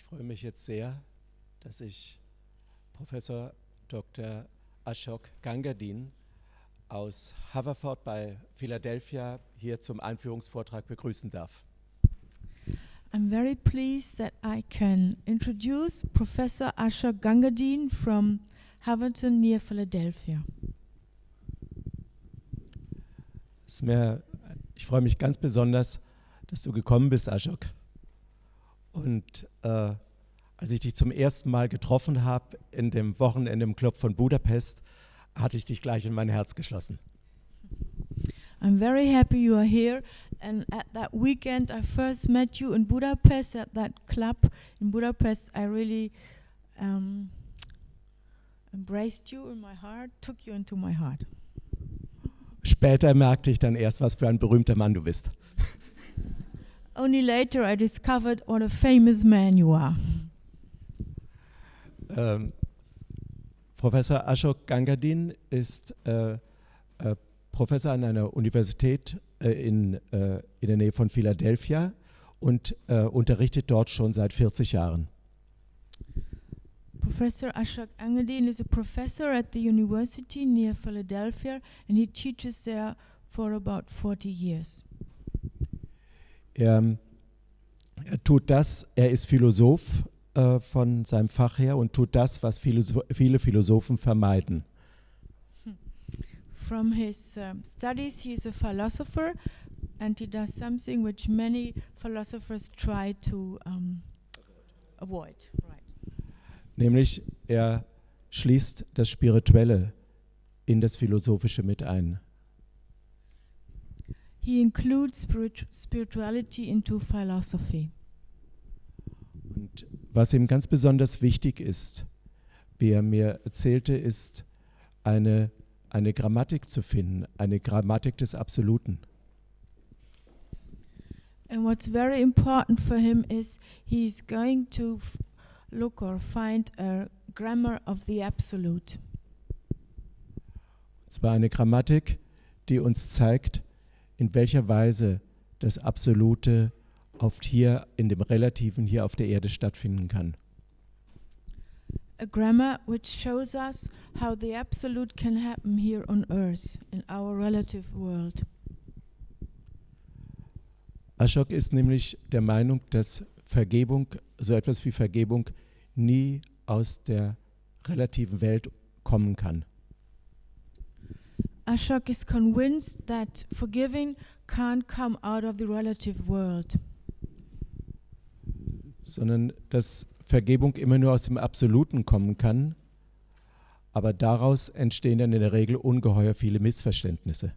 Ich freue mich jetzt sehr, dass ich Professor Dr. Ashok Gangadin aus Haverford bei Philadelphia hier zum Einführungsvortrag begrüßen darf. I'm very pleased that I can introduce Professor Ashok Gangadin from Haverton near Philadelphia. Ich freue mich ganz besonders, dass du gekommen bist, Ashok. Und als ich dich zum ersten Mal getroffen habe in dem Wochenende im Club von Budapest, hatte ich dich gleich in mein Herz geschlossen. I'm very happy you are here, and at that weekend I first met you in Budapest at that club in Budapest. I really embraced you in my heart, took you into my heart. Später merkte ich dann erst, was für ein berühmter Mann du bist. Only later I discovered what a famous man you are. Professor Ashok Gangadin ist Professor an einer Universität in der Nähe von Philadelphia und unterrichtet dort schon seit 40 Jahren. Professor Ashok Gangadin is a professor at the university near Philadelphia, and he teaches there for about 40 years. Er ist Philosoph von seinem Fach her und tut das, was viele Philosophen vermeiden. From his studies, he is a philosopher, and he does something which many philosophers try to avoid. Right. Nämlich, er schließt das Spirituelle in das Philosophische mit ein. He includes spirituality into philosophy. Und was ihm ganz besonders wichtig ist, wie er mir erzählte, ist eine Grammatik zu finden, eine Grammatik des Absoluten. And what's very important for him is he's going to look or find a grammar of the absolute. Und zwar eine Grammatik, die uns zeigt, in welcher Weise das Absolute oft hier in dem Relativen hier auf der Erde stattfinden kann. A grammar which shows us how the absolute can happen here on earth, in our relative world. Ashok ist nämlich der Meinung, dass Vergebung, so etwas wie Vergebung, nie aus der relativen Welt kommen kann. Ashok is convinced that forgiving can't come out of the relative world. Sondern dass Vergebung immer nur aus dem Absoluten kommen kann, aber daraus entstehen dann in der Regel ungeheuer viele Missverständnisse.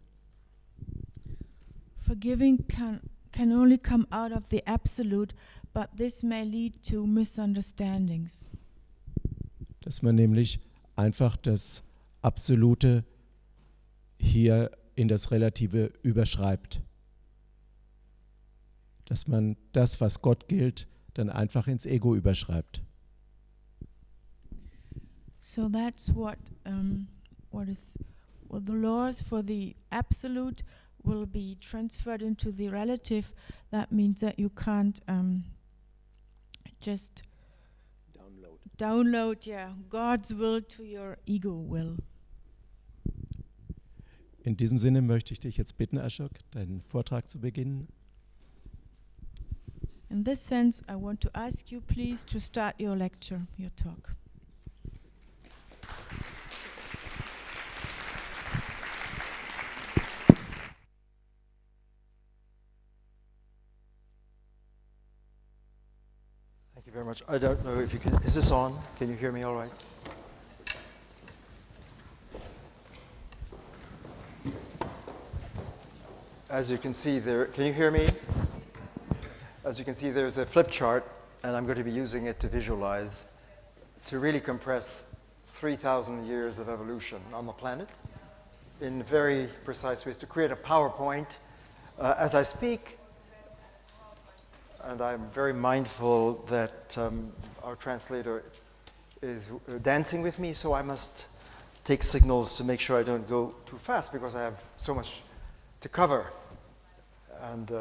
Forgiving can only come out of the absolute, but this may lead to misunderstandings. Dass man nämlich einfach das Absolute hier in das Relative überschreibt. Dass man das, was Gott gilt, dann einfach ins Ego überschreibt. So that's what the laws for the absolute will be transferred into the relative. That means that you can't just download God's will to your ego will. In diesem Sinne möchte ich dich jetzt bitten, Ashok, deinen Vortrag zu beginnen. In this sense, I want to ask you please to start your lecture, your talk. Thank you very much. I don't know if you can, is this on? Can you hear me all right? As you can see there, can you hear me? As you can see, there's a flip chart, and I'm going to be using it to visualize, to really compress 3,000 years of evolution on the planet in very precise ways, to create a PowerPoint as I speak. And I'm very mindful that our translator is dancing with me, so I must take signals to make sure I don't go too fast because I have so much to cover. And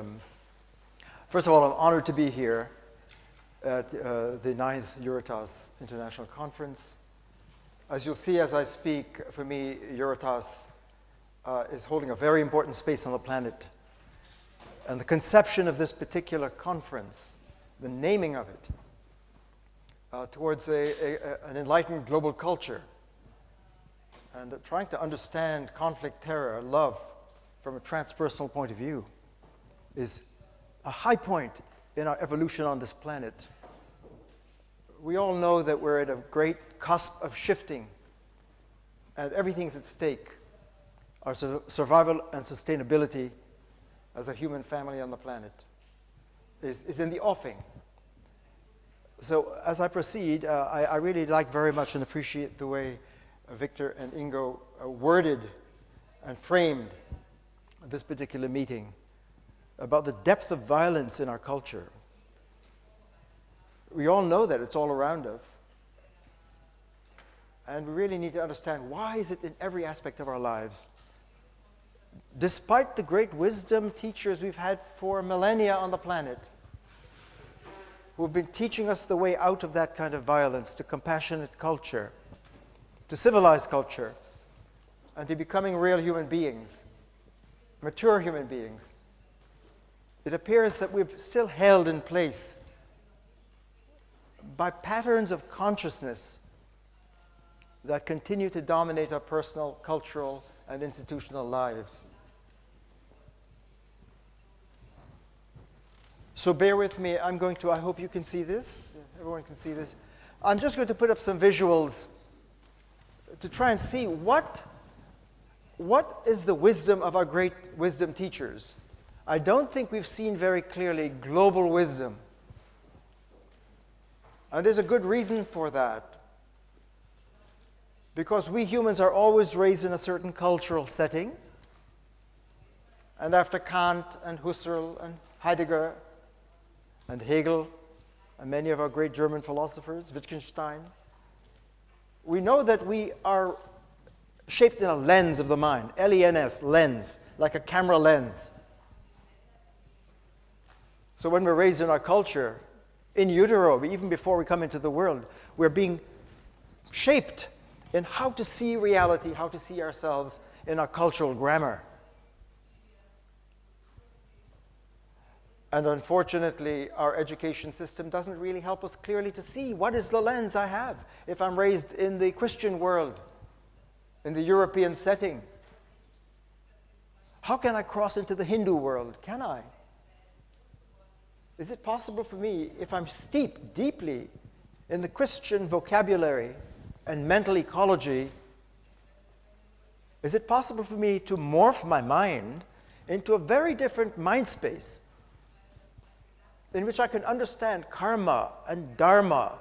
first of all, I'm honored to be here at the 9th EUROTAS International Conference. As you'll see as I speak, for me, EUROTAS is holding a very important space on the planet. And the conception of this particular conference, the naming of it, towards an enlightened global culture, and trying to understand conflict, terror, love from a transpersonal point of view, is a high point in our evolution on this planet. We all know that we're at a great cusp of shifting, and everything's at stake. Our survival and sustainability as a human family on the planet is in the offing. So as I proceed, I really like very much and appreciate the way Victor and Ingo worded and framed this particular meeting about the depth of violence in our culture. We all know that it's all around us. And we really need to understand, why is it in every aspect of our lives? Despite the great wisdom teachers we've had for millennia on the planet, who've been teaching us the way out of that kind of violence, to compassionate culture, to civilized culture, and to becoming real human beings, mature human beings, it appears that we're still held in place by patterns of consciousness that continue to dominate our personal, cultural, and institutional lives. So bear with me. I hope you can see this. Everyone can see this. I'm just going to put up some visuals to try and see what is the wisdom of our great wisdom teachers. I don't think we've seen very clearly global wisdom. And there's a good reason for that. Because we humans are always raised in a certain cultural setting. And after Kant and Husserl and Heidegger and Hegel and many of our great German philosophers, Wittgenstein, we know that we are shaped in a lens of the mind, L-E-N-S, lens, like a camera lens. So when we're raised in our culture, in utero, even before we come into the world, we're being shaped in how to see reality, how to see ourselves in our cultural grammar. And unfortunately, our education system doesn't really help us clearly to see what is the lens I have if I'm raised in the Christian world, in the European setting. How can I cross into the Hindu world? Can I? Is it possible for me, if I'm steeped deeply in the Christian vocabulary and mental ecology, is it possible for me to morph my mind into a very different mind space in which I can understand karma and dharma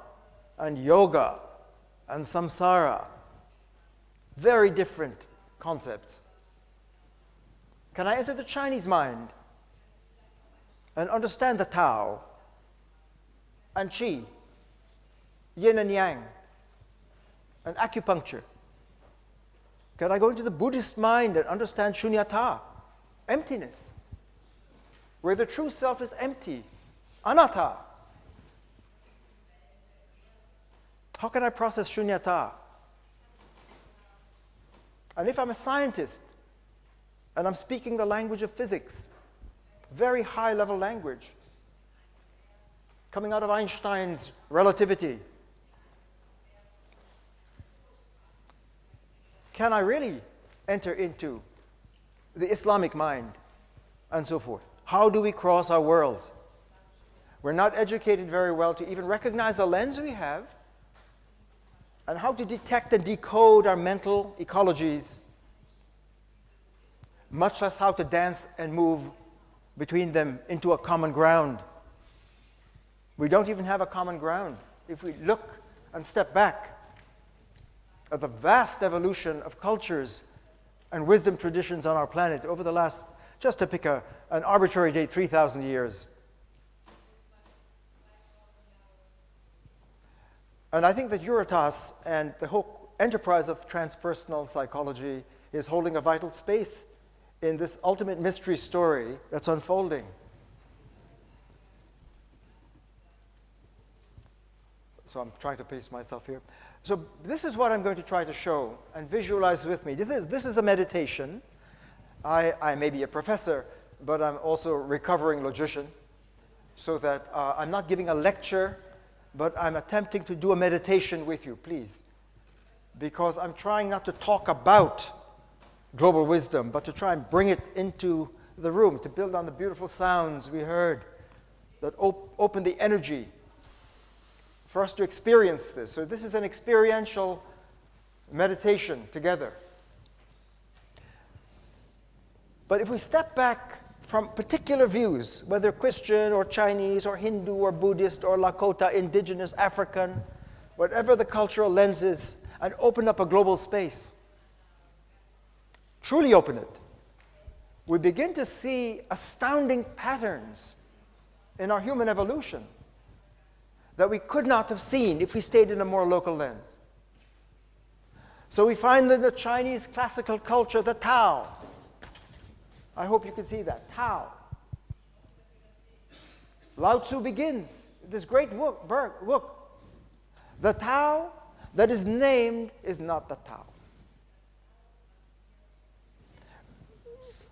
and yoga and samsara? Very different concepts. Can I enter the Chinese mind and understand the Tao and Qi, yin and yang, and acupuncture? Can I go into the Buddhist mind and understand shunyata, emptiness, where the true self is empty, anatta? How can I process shunyata? And if I'm a scientist and I'm speaking the language of physics, very high-level language, coming out of Einstein's relativity, can I really enter into the Islamic mind and so forth? How do we cross our worlds? We're not educated very well to even recognize the lens we have and how to detect and decode our mental ecologies, much less how to dance and move between them into a common ground. We don't even have a common ground. If we look and step back at the vast evolution of cultures and wisdom traditions on our planet over the last, just to pick an arbitrary date, 3,000 years. And I think that EUROTAS and the whole enterprise of transpersonal psychology is holding a vital space in this ultimate mystery story that's unfolding. So I'm trying to pace myself here. So this is what I'm going to try to show and visualize with me. This is a meditation. I may be a professor, but I'm also a recovering logician, so that I'm not giving a lecture, but I'm attempting to do a meditation with you, please. Because I'm trying not to talk about global wisdom, but to try and bring it into the room, to build on the beautiful sounds we heard that open the energy for us to experience this. So this is an experiential meditation together. But if we step back from particular views, whether Christian or Chinese or Hindu or Buddhist or Lakota, indigenous, African, whatever the cultural lens is, and open up a global space, truly open it, we begin to see astounding patterns in our human evolution that we could not have seen if we stayed in a more local lens. So we find in the Chinese classical culture the Tao. I hope you can see that. Tao. Lao Tzu begins this great book. The Tao that is named is not the Tao.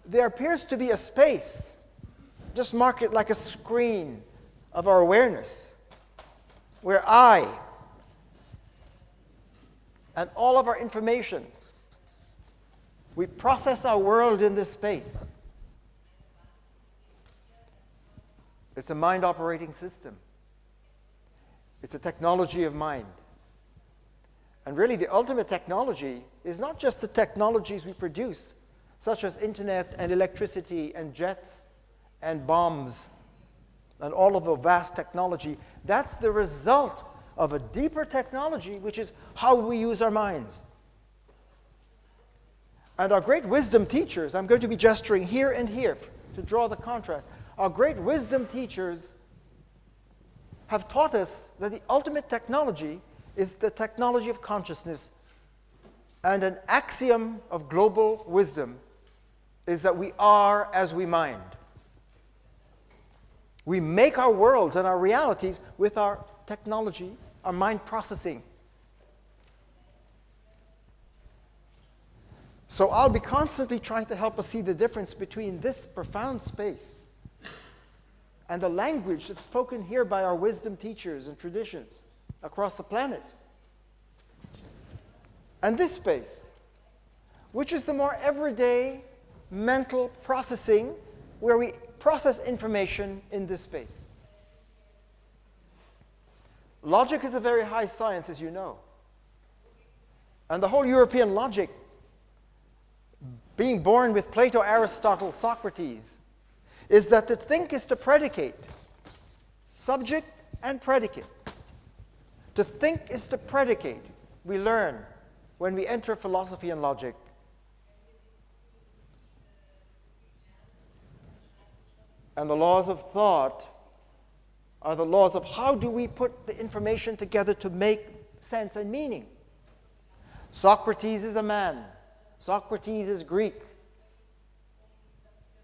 There appears to be a space, just mark it like a screen of our awareness, where I and all of our information, we process our world in this space. It's a mind operating system. It's a technology of mind. And really the ultimate technology is not just the technologies we produce, such as internet and electricity and jets and bombs and all of the vast technology. That's the result of a deeper technology, which is how we use our minds. And our great wisdom teachers, I'm going to be gesturing here and here to draw the contrast. Our great wisdom teachers have taught us that the ultimate technology is the technology of consciousness. And an axiom of global wisdom is that we are as we mind. We make our worlds and our realities with our technology, our mind processing. So I'll be constantly trying to help us see the difference between this profound space and the language that's spoken here by our wisdom teachers and traditions across the planet. And this space, which is the more everyday mental processing, where we process information in this space. Logic is a very high science, as you know. And the whole European logic, being born with Plato, Aristotle, Socrates, is that to think is to predicate, subject and predicate. To think is to predicate. We learn when we enter philosophy and logic. And the laws of thought are the laws of how do we put the information together to make sense and meaning. Socrates is a man. Socrates is Greek.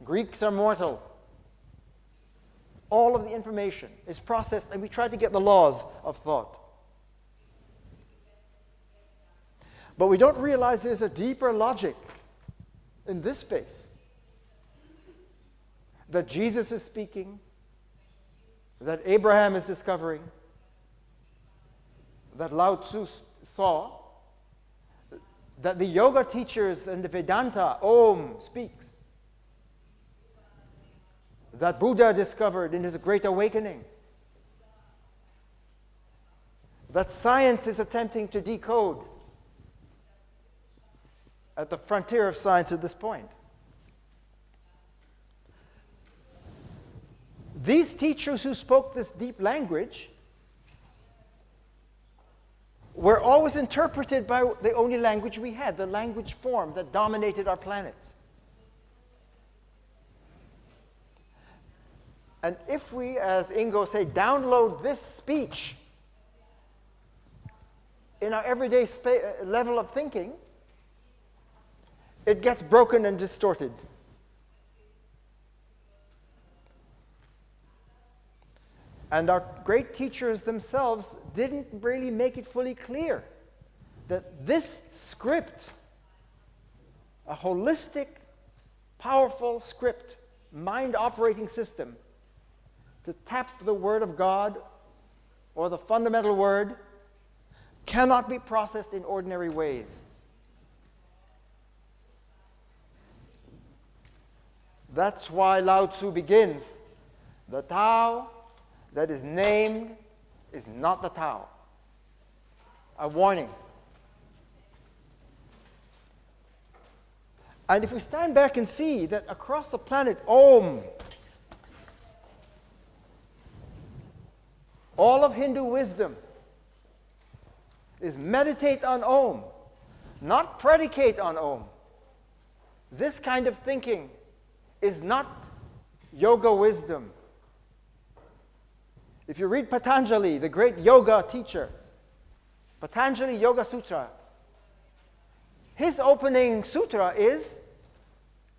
Greeks are mortal. All of the information is processed, and we try to get the laws of thought. But we don't realize there's a deeper logic in this space. That Jesus is speaking, that Abraham is discovering, that Lao Tzu saw, that the yoga teachers and the Vedanta, Om, speaks, that Buddha discovered in his Great Awakening, that science is attempting to decode at the frontier of science at this point. These teachers who spoke this deep language were always interpreted by the only language we had, the language form that dominated our planets. And if we, as Ingo say, download this speech in our everyday level of thinking, it gets broken and distorted. And our great teachers themselves didn't really make it fully clear that this script, a holistic, powerful script, mind operating system, to tap the Word of God or the fundamental word, cannot be processed in ordinary ways. That's why Lao Tzu begins, the Tao that is named is not the Tao. A warning. And if we stand back and see that across the planet, Om, all of Hindu wisdom is meditate on Om, not predicate on Om. This kind of thinking is not yoga wisdom. If you read Patanjali, the great yoga teacher, Patanjali Yoga Sutra, his opening sutra is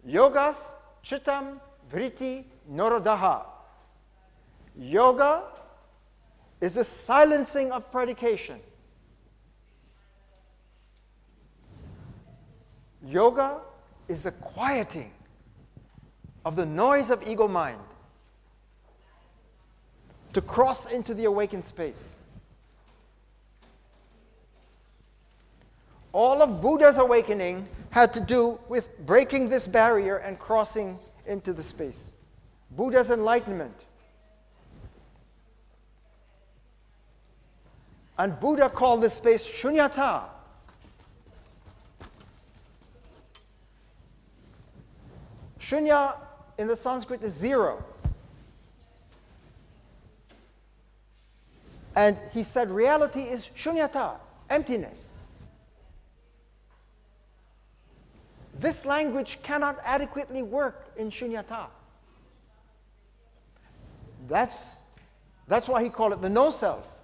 Yogas Chittam Vritti Narodaha. Yoga is the silencing of predication. Yoga is the quieting of the noise of ego mind to cross into the awakened space. All of Buddha's awakening had to do with breaking this barrier and crossing into the space. Buddha's enlightenment. And Buddha called this space shunyata. Shunya in the Sanskrit is zero. And he said reality is shunyata, emptiness. This language cannot adequately work in shunyata. That's why he called it the no-self.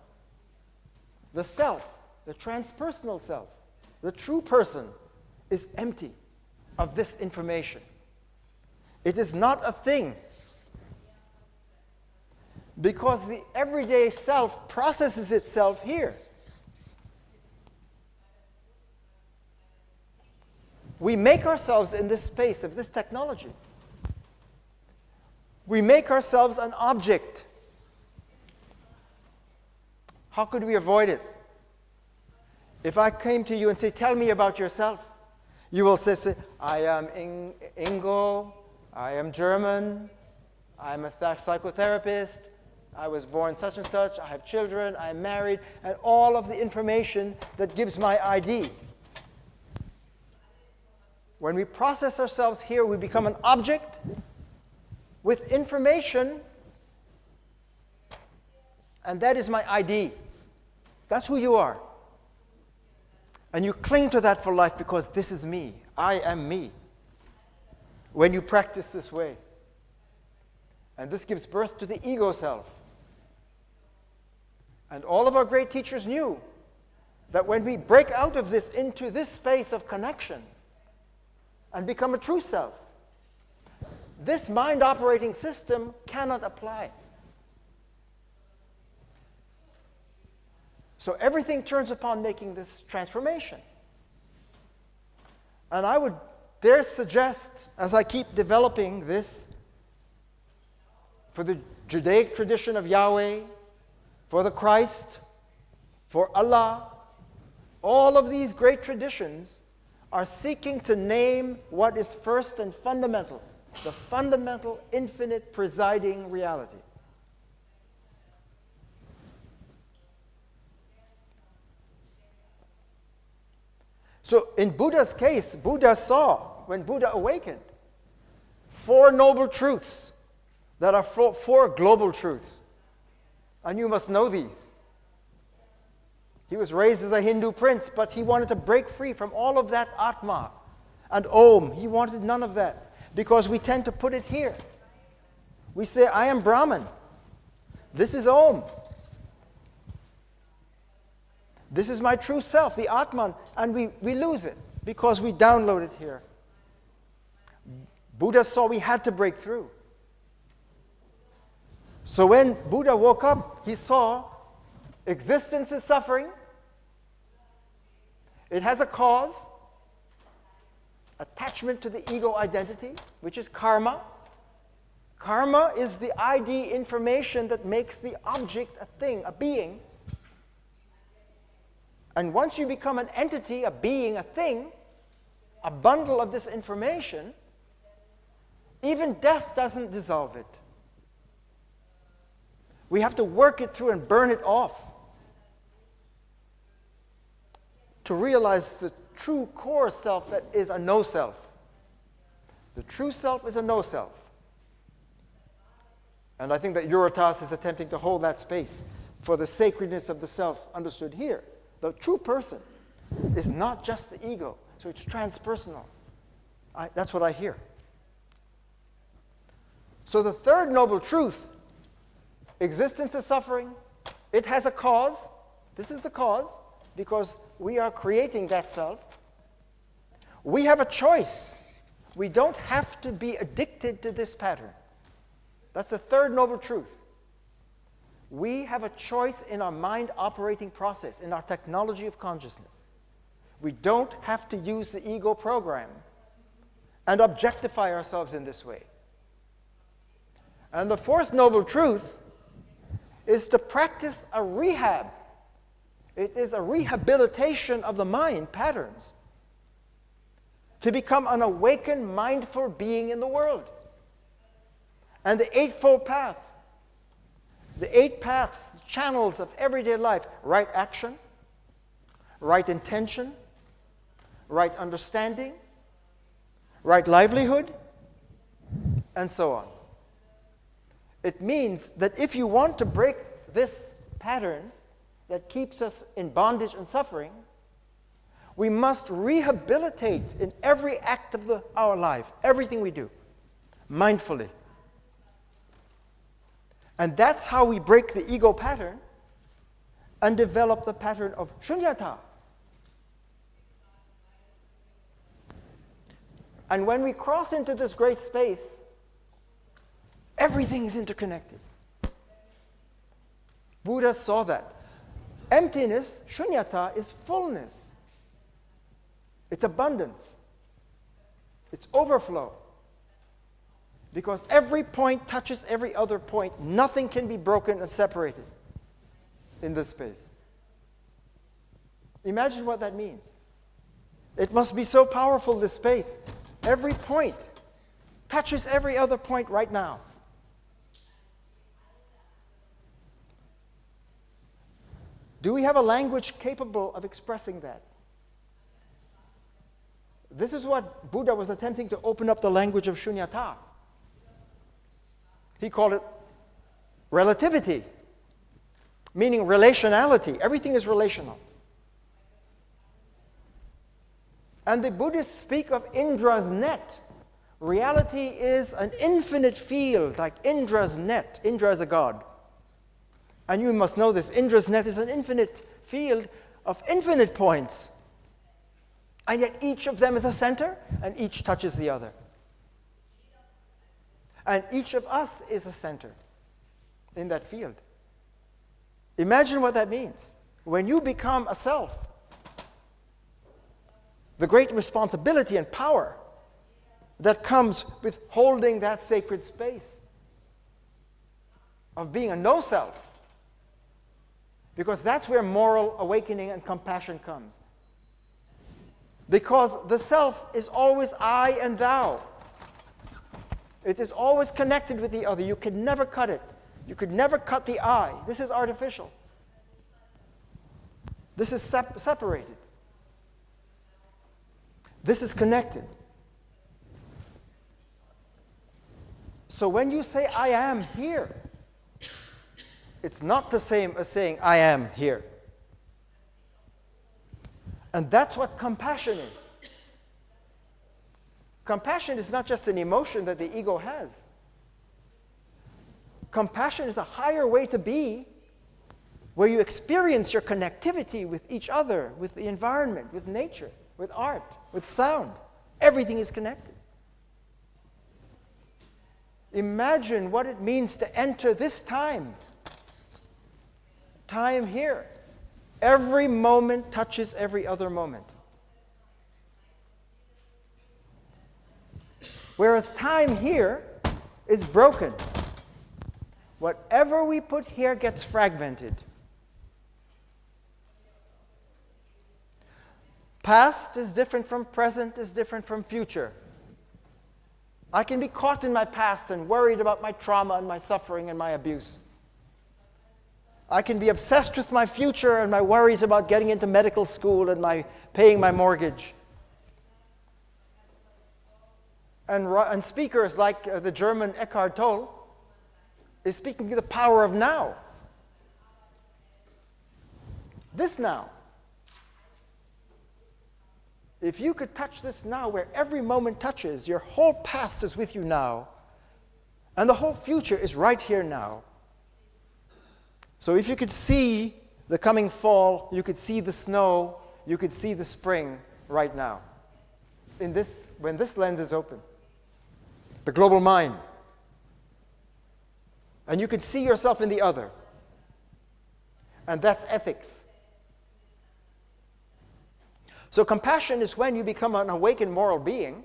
The self, the transpersonal self, the true person is empty of this information. It is not a thing. Because the everyday self processes itself here. We make ourselves in this space of this technology. We make ourselves an object. How could we avoid it? If I came to you and say, tell me about yourself, you will say I am Ingo, I am German, I'm a psychotherapist, I was born such and such, I have children, I'm married, and all of the information that gives my ID. When we process ourselves here, we become an object with information, and that is my ID. That's who you are. And you cling to that for life because this is me. I am me. When you practice this way. And this gives birth to the ego self. And all of our great teachers knew that when we break out of this into this space of connection and become a true self, this mind operating system cannot apply. So everything turns upon making this transformation. And I would dare suggest, as I keep developing this, for the Judaic tradition of Yahweh, for the Christ, for Allah, all of these great traditions are seeking to name what is first and fundamental, the fundamental, infinite, presiding reality. So in Buddha's case, Buddha saw, when Buddha awakened, four noble truths that are four global truths. And you must know these. He was raised as a Hindu prince, but he wanted to break free from all of that Atma and Om. He wanted none of that because we tend to put it here. We say, I am Brahman. This is Om. This is my true self, the Atman, and we lose it because we download it here. Buddha saw we had to break through. So when Buddha woke up, he saw existence is suffering. It has a cause, attachment to the ego identity, which is karma. Karma is the ID information that makes the object a thing, a being. And once you become an entity, a being, a thing, a bundle of this information, even death doesn't dissolve it. We have to work it through and burn it off to realize the true core self that is a no self. The true self is a no self. And I think that EUROTAS is attempting to hold that space for the sacredness of the self understood here. The true person is not just the ego, so it's transpersonal. That's what I hear. So the third noble truth, existence is suffering. It has a cause. This is the cause, because we are creating that self. We have a choice. We don't have to be addicted to this pattern. That's the third noble truth. We have a choice in our mind operating process, in our technology of consciousness. We don't have to use the ego program and objectify ourselves in this way. And the fourth noble truth is to practice a rehab. It is a rehabilitation of the mind patterns to become an awakened, mindful being in the world. And the Eightfold Path, the 8 paths, the channels of everyday life, right action, right intention, right understanding, right livelihood, and so on. It means that if you want to break this pattern that keeps us in bondage and suffering, we must rehabilitate in every act of our life, everything we do, mindfully. And that's how we break the ego pattern and develop the pattern of shunyata. And when we cross into this great space, everything is interconnected. Buddha saw that. Emptiness, shunyata, is fullness. It's abundance. It's overflow. Because every point touches every other point. Nothing can be broken and separated in this space. Imagine what that means. It must be so powerful, this space. Every point touches every other point right now. Do we have a language capable of expressing that? This is what Buddha was attempting to open up the language of shunyata. He called it relativity, meaning relationality. Everything is relational. And the Buddhists speak of Indra's net. Reality is an infinite field, like Indra's net. Indra is a god. And you must know this. Indra's net is an infinite field of infinite points. And yet each of them is a center, and each touches the other. And each of us is a center in that field. Imagine what that means. When you become a self, the great responsibility and power that comes with holding that sacred space of being a no-self, because that's where moral awakening and compassion comes. Because the self is always I and thou. It is always connected with the other. You can never cut it. You could never cut the I. This is artificial. This is separated. This is connected. So when you say, I am here, it's not the same as saying, I am here. And that's what compassion is. Compassion is not just an emotion that the ego has. Compassion is a higher way to be, where you experience your connectivity with each other, with the environment, with nature, with art, with sound. Everything is connected. Imagine what it means to enter this time. Time here. Every moment touches every other moment. Whereas time here is broken. Whatever we put here gets fragmented. Past is different from present, is different from future. I can be caught in my past and worried about my trauma and my suffering and my abuse. I can be obsessed with my future and my worries about getting into medical school and paying my mortgage. And speakers like the German Eckhart Tolle is speaking to the power of now. This now. If you could touch this now, where every moment touches, your whole past is with you now, and the whole future is right here now. So if you could see the coming fall, you could see the snow, you could see the spring right now. When this lens is open. The global mind. And you could see yourself in the other. And that's ethics. So compassion is when you become an awakened moral being.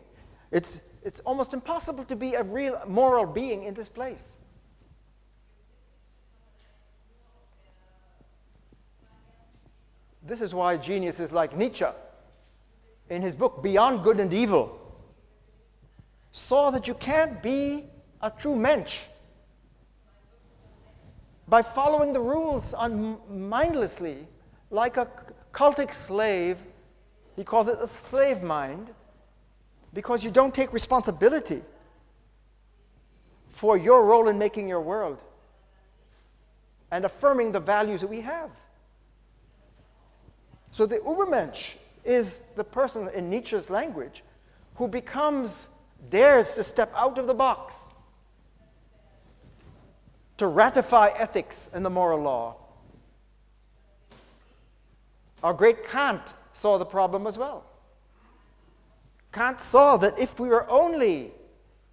It's almost impossible to be a real moral being in this place. This is why geniuses like Nietzsche, in his book Beyond Good and Evil, saw that you can't be a true mensch by following the rules mindlessly, like a cultic slave. He called it a slave mind, because you don't take responsibility for your role in making your world and affirming the values that we have. So the Übermensch is the person, in Nietzsche's language, who dares to step out of the box, to ratify ethics and the moral law. Our great Kant saw the problem as well. Kant saw that if we were only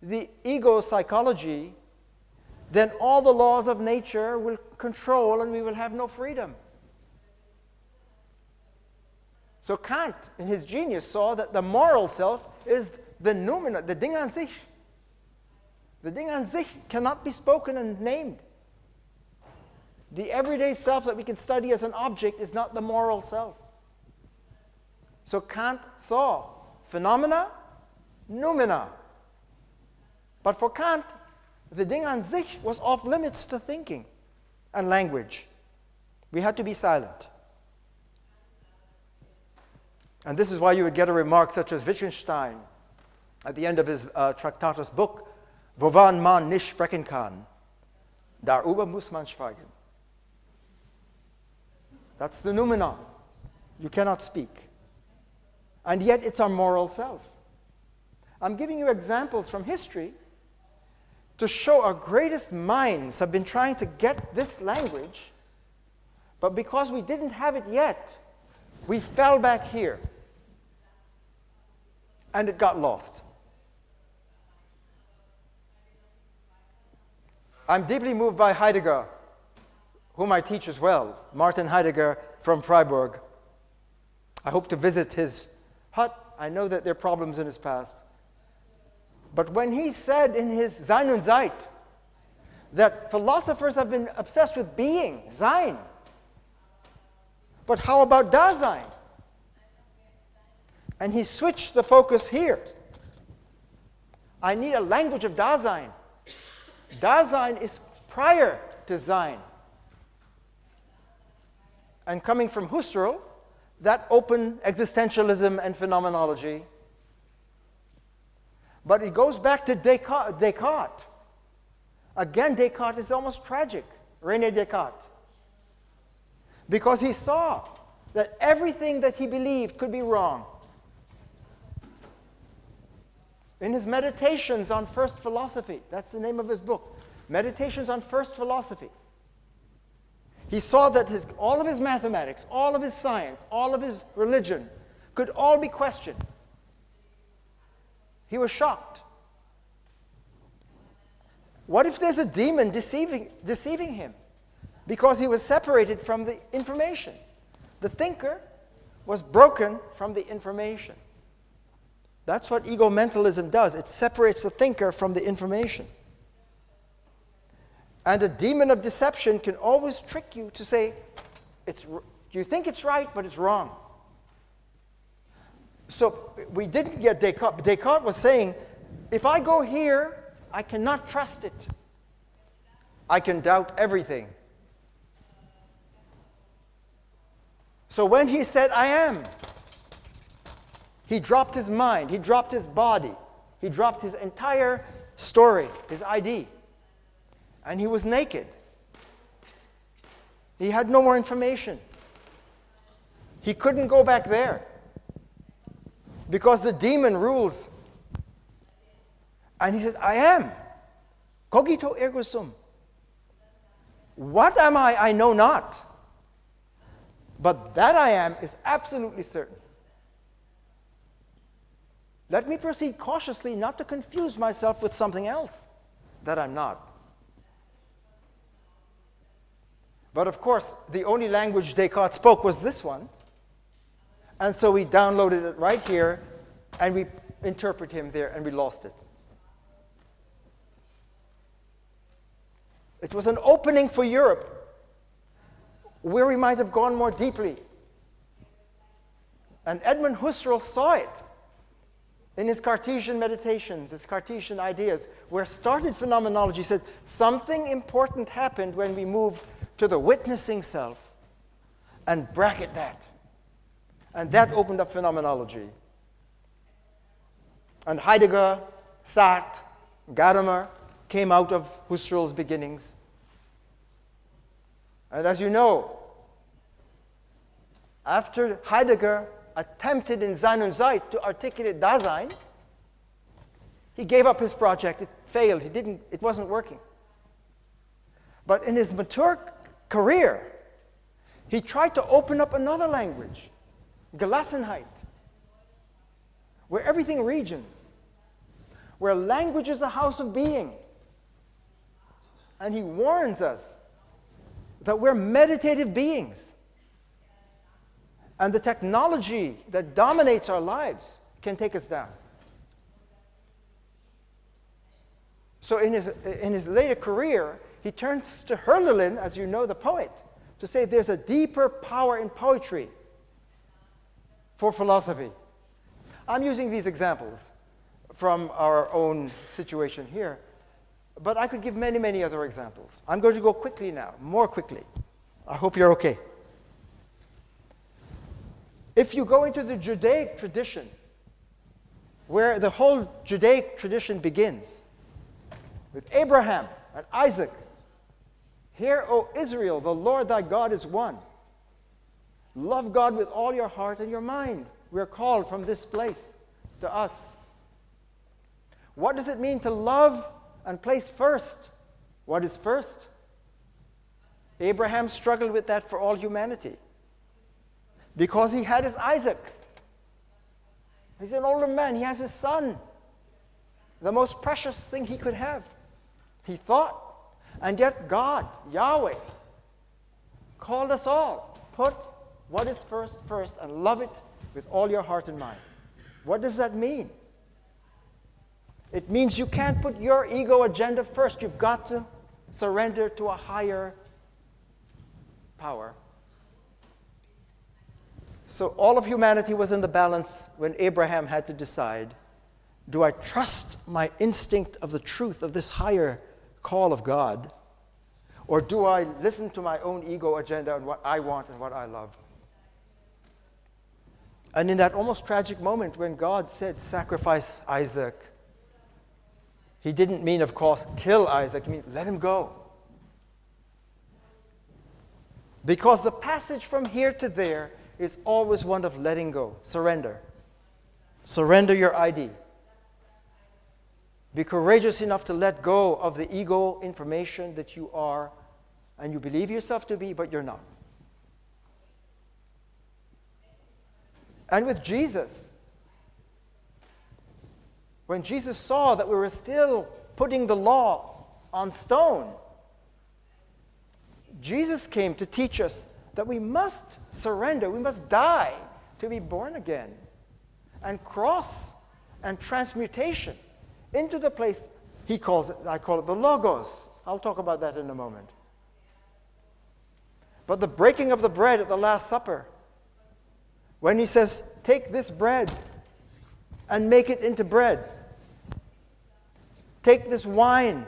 the ego psychology, then all the laws of nature will control and we will have no freedom. So Kant, in his genius, saw that the moral self is the noumena, the Ding an sich. The Ding an sich cannot be spoken and named. The everyday self that we can study as an object is not the moral self. So Kant saw phenomena, noumena. But for Kant, the Ding an sich was off limits to thinking and language. We had to be silent. And this is why you would get a remark such as Wittgenstein at the end of his Traktatus book, Woran man nicht sprechen kann, darüber muss man schweigen. That's the noumenon. You cannot speak. And yet it's our moral self. I'm giving you examples from history to show our greatest minds have been trying to get this language, but because we didn't have it yet, we fell back here. And it got lost. I'm deeply moved by Heidegger, whom I teach as well, Martin Heidegger from Freiburg. I hope to visit his hut. I know that there are problems in his past. But when he said in his Sein und Zeit that philosophers have been obsessed with being, Sein, but how about Dasein? And he switched the focus here. I need a language of Dasein. Dasein is prior to Sein. And coming from Husserl, that open existentialism and phenomenology. But it goes back to Descartes. Again, Descartes is almost tragic, René Descartes. Because he saw that everything that he believed could be wrong. In his Meditations on First Philosophy, that's the name of his book, Meditations on First Philosophy, he saw that all of his mathematics, all of his science, all of his religion could all be questioned. He was shocked. What if there's a demon deceiving him? Because he was separated from the information. The thinker was broken from the information. That's what egomentalism does. It separates the thinker from the information. And a demon of deception can always trick you to say, you think it's right, but it's wrong. So we didn't get Descartes. Descartes was saying, if I go here, I cannot trust it. I can doubt everything. So when he said, I am, he dropped his mind, he dropped his body, he dropped his entire story, his ID, and he was naked. He had no more information. He couldn't go back there because the demon rules. And he said, I am. Cogito ergo sum. What am I know not. But that I am is absolutely certain. Let me proceed cautiously not to confuse myself with something else that I'm not. But of course, the only language Descartes spoke was this one. And so we downloaded it right here, and we interpret him there, and we lost it. It was an opening for Europe where we might have gone more deeply. And Edmund Husserl saw it in his Cartesian meditations, his Cartesian ideas, where started phenomenology. He said, something important happened when we moved to the witnessing self and bracket that. And that opened up phenomenology. And Heidegger, Sartre, Gadamer came out of Husserl's beginnings. And as you know, after Heidegger attempted in Sein und Zeit to articulate Dasein, he gave up his project. It failed. It wasn't working. But in his mature career, he tried to open up another language, Gelassenheit, where everything regions, where language is a house of being. And he warns us that we're meditative beings. And the technology that dominates our lives can take us down. So in his later career, he turns to Hölderlin, as you know, the poet, to say there's a deeper power in poetry for philosophy. I'm using these examples from our own situation here, but I could give many, many other examples. I'm going to go quickly now, more quickly. I hope you're okay. If you go into the Judaic tradition, where the whole Judaic tradition begins, with Abraham and Isaac, hear, O Israel, the Lord thy God is one. Love God with all your heart and your mind. We are called from this place to us. What does it mean to love and place first? What is first? Abraham struggled with that for all humanity, because he had his Isaac. He's an older man. He has his son, the most precious thing he could have, he thought. And yet God, Yahweh, called us all. Put what is first, and love it with all your heart and mind. What does that mean? It means you can't put your ego agenda first. You've got to surrender to a higher power. So all of humanity was in the balance when Abraham had to decide, do I trust my instinct of the truth of this higher call of God, or do I listen to my own ego agenda and what I want and what I love? And in that almost tragic moment when God said, sacrifice Isaac, he didn't mean, of course, kill Isaac. He mean, let him go. Because the passage from here to there is always one of letting go, surrender. Surrender your ID. Be courageous enough to let go of the ego information that you are and you believe yourself to be, but you're not. And with Jesus, when Jesus saw that we were still putting the law on stone. Jesus came to teach us that we must surrender, we must die to be born again and cross and transmutation into the place he calls it, I call it the Logos. I'll talk about that in a moment. But the breaking of the bread at the Last Supper, when he says, take this bread and make it into bread. Take this wine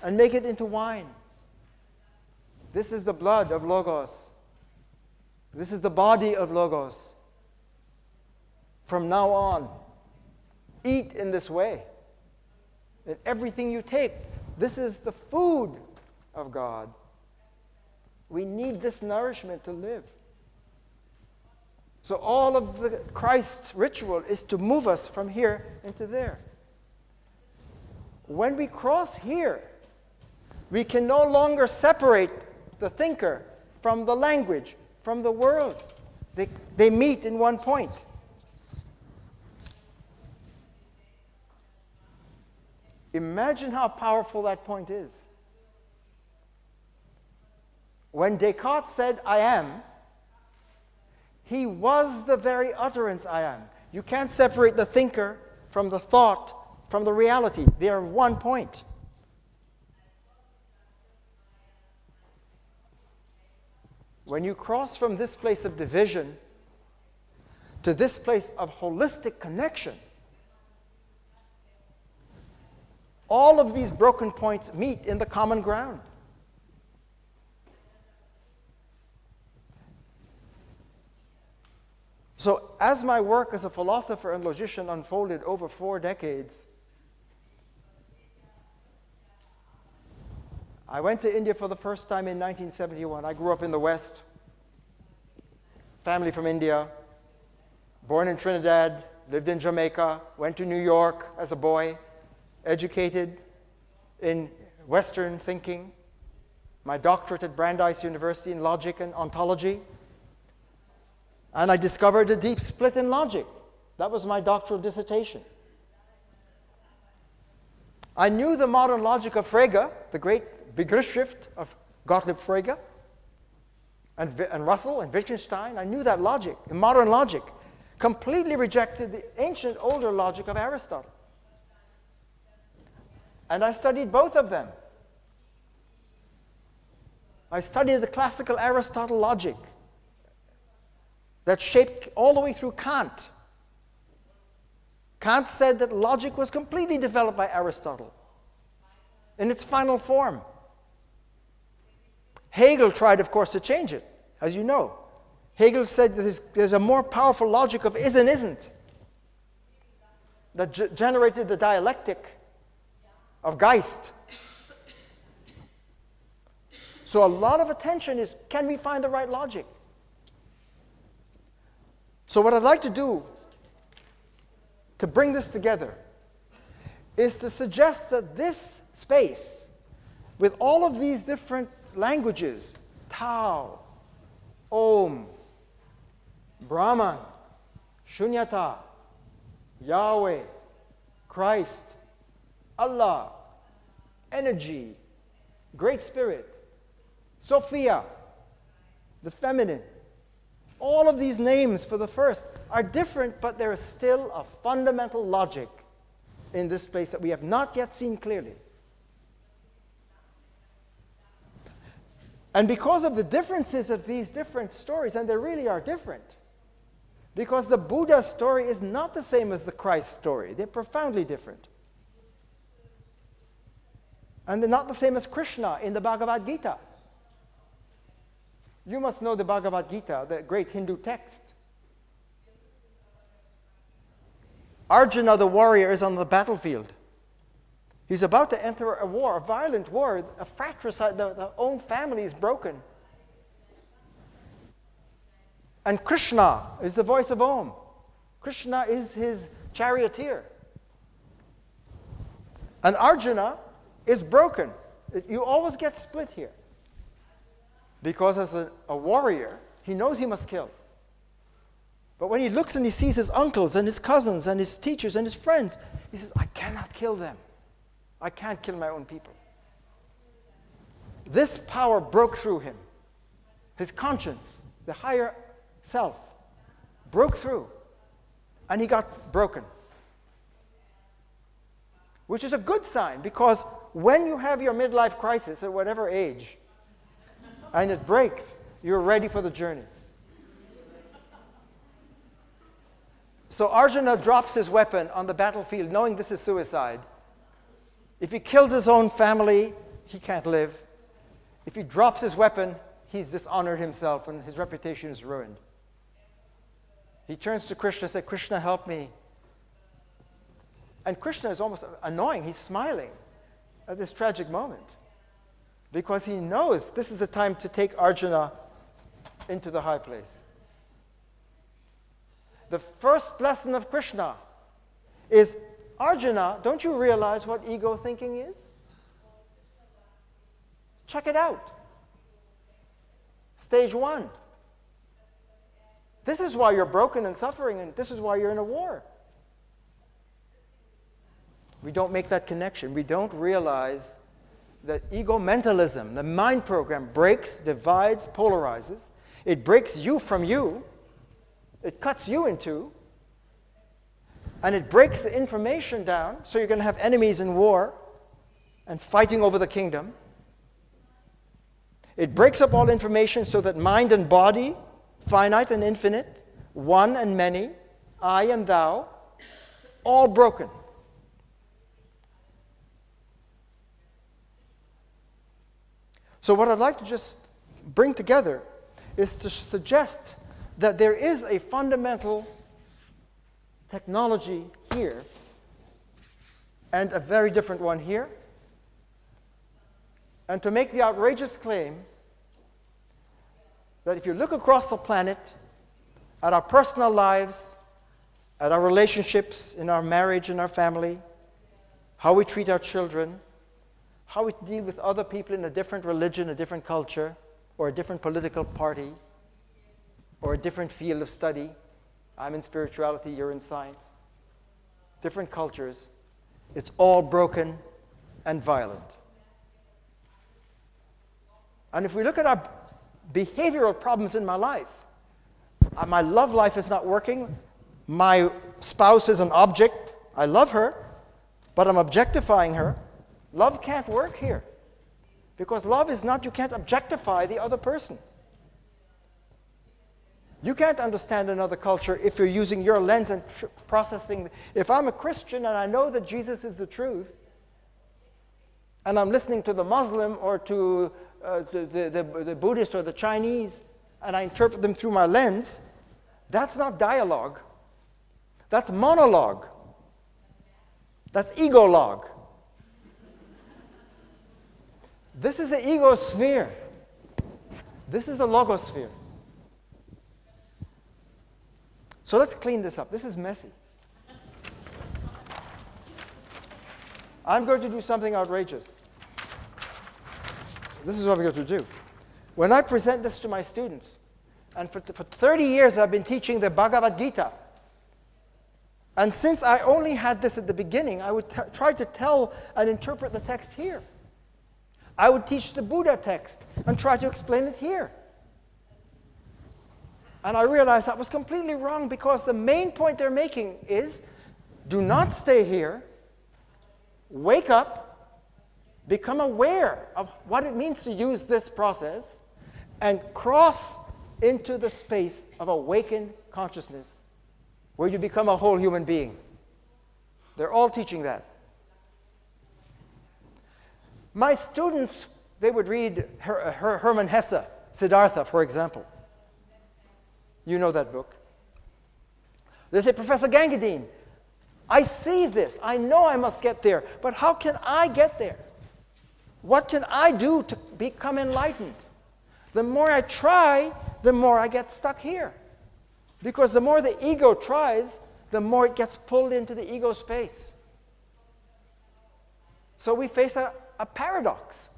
and make it into wine. This is the blood of Logos. This is the body of Logos. From now on, eat in this way. And everything you take, this is the food of God. We need this nourishment to live. So all of the Christ ritual is to move us from here into there. When we cross here, we can no longer separate the thinker from the language, from the world. They meet in one point. Imagine how powerful that point is. When Descartes said, I am, he was the very utterance I am. You can't separate the thinker from the thought, from the reality. They are one point. When you cross from this place of division to this place of holistic connection, all of these broken points meet in the common ground. So as my work as a philosopher and logician unfolded over 4 decades, I went to India for the first time in 1971. I grew up in the West, family from India, born in Trinidad, lived in Jamaica, went to New York as a boy, educated in Western thinking, my doctorate at Brandeis University in logic and ontology. And I discovered a deep split in logic. That was my doctoral dissertation. I knew the modern logic of Frege, the great Begriffsschrift of Gottlieb Frege, and Russell and Wittgenstein. I knew that logic, modern logic, completely rejected the ancient, older logic of Aristotle. And I studied both of them. I studied the classical Aristotle logic that shaped all the way through Kant. Kant said that logic was completely developed by Aristotle in its final form. Hegel tried, of course, to change it, as you know. Hegel said that there's a more powerful logic of is and isn't that generated the dialectic of Geist. So a lot of attention is, can we find the right logic? So what I'd like to do to bring this together is to suggest that this space, with all of these different languages, Tao, Om, Brahman, Shunyata, Yahweh, Christ, Allah, energy, Great Spirit, Sophia, the feminine. All of these names for the first are different, but there is still a fundamental logic in this space that we have not yet seen clearly. And because of the differences of these different stories, and they really are different, because the Buddha's story is not the same as the Christ story. They're profoundly different. And they're not the same as Krishna in the Bhagavad Gita. You must know the Bhagavad Gita, the great Hindu text. Arjuna, the warrior, is on the battlefield. He's about to enter a war, a violent war. A fratricide, the own family is broken. And Krishna is the voice of Om. Krishna is his charioteer. And Arjuna is broken. You always get split here. Because as a warrior, he knows he must kill. But when he looks and he sees his uncles and his cousins and his teachers and his friends, he says, I cannot kill them. I can't kill my own people. this power broke through him. His conscience, the higher self, broke through, and he got broken. Which is a good sign, because when you have your midlife crisis at whatever age, and it breaks, you're ready for the journey. So Arjuna drops his weapon on the battlefield, knowing this is suicide. If he kills his own family, he can't live. If he drops his weapon, he's dishonored himself and his reputation is ruined. He turns to Krishna and says, Krishna, help me. And Krishna is almost annoying. He's smiling at this tragic moment because he knows this is the time to take Arjuna into the high place. The first lesson of Krishna is, Arjuna, don't you realize what ego thinking is? Check it out. Stage 1. This is why you're broken and suffering, and this is why you're in a war. We don't make that connection. We don't realize that egomentalism, the mind program, breaks, divides, polarizes. It breaks you from you. It cuts you in two. And it breaks the information down, so you're going to have enemies in war and fighting over the kingdom. It breaks up all information so that mind and body, finite and infinite, one and many, I and thou, all broken. So what I'd like to just bring together is to suggest that there is a fundamental technology here and a very different one here, and to make the outrageous claim that if you look across the planet at our personal lives, at our relationships, in our marriage, in our family, how we treat our children, how we deal with other people in a different religion, a different culture, or a different political party, or a different field of study. I'm in spirituality, you're in science. Different cultures. It's all broken and violent. And if we look at our behavioral problems in my life, my love life is not working, my spouse is an object, I love her, but I'm objectifying her. Love can't work here. Because love is not, you can't objectify the other person. You can't understand another culture if you're using your lens and processing. If I'm a Christian and I know that Jesus is the truth, and I'm listening to the Muslim or to the Buddhist or the Chinese, and I interpret them through my lens, that's not dialogue. That's monologue. That's egologue. This is the egosphere. This is the logosphere. So let's clean this up. This is messy. I'm going to do something outrageous. This is what we're going to do. When I present this to my students, and for 30 years I've been teaching the Bhagavad Gita, and since I only had this at the beginning, I would try to tell and interpret the text here. I would teach the Buddha text and try to explain it here. And I realized that was completely wrong, because the main point they're making is, do not stay here, wake up, become aware of what it means to use this process, and cross into the space of awakened consciousness, where you become a whole human being. They're all teaching that. My students, they would read Hermann Hesse, Siddhartha, for example. You know that book. They say, Professor Gangadine, I see this. I know I must get there. But how can I get there? What can I do to become enlightened? The more I try, the more I get stuck here. Because the more the ego tries, the more it gets pulled into the ego space. So we face a paradox.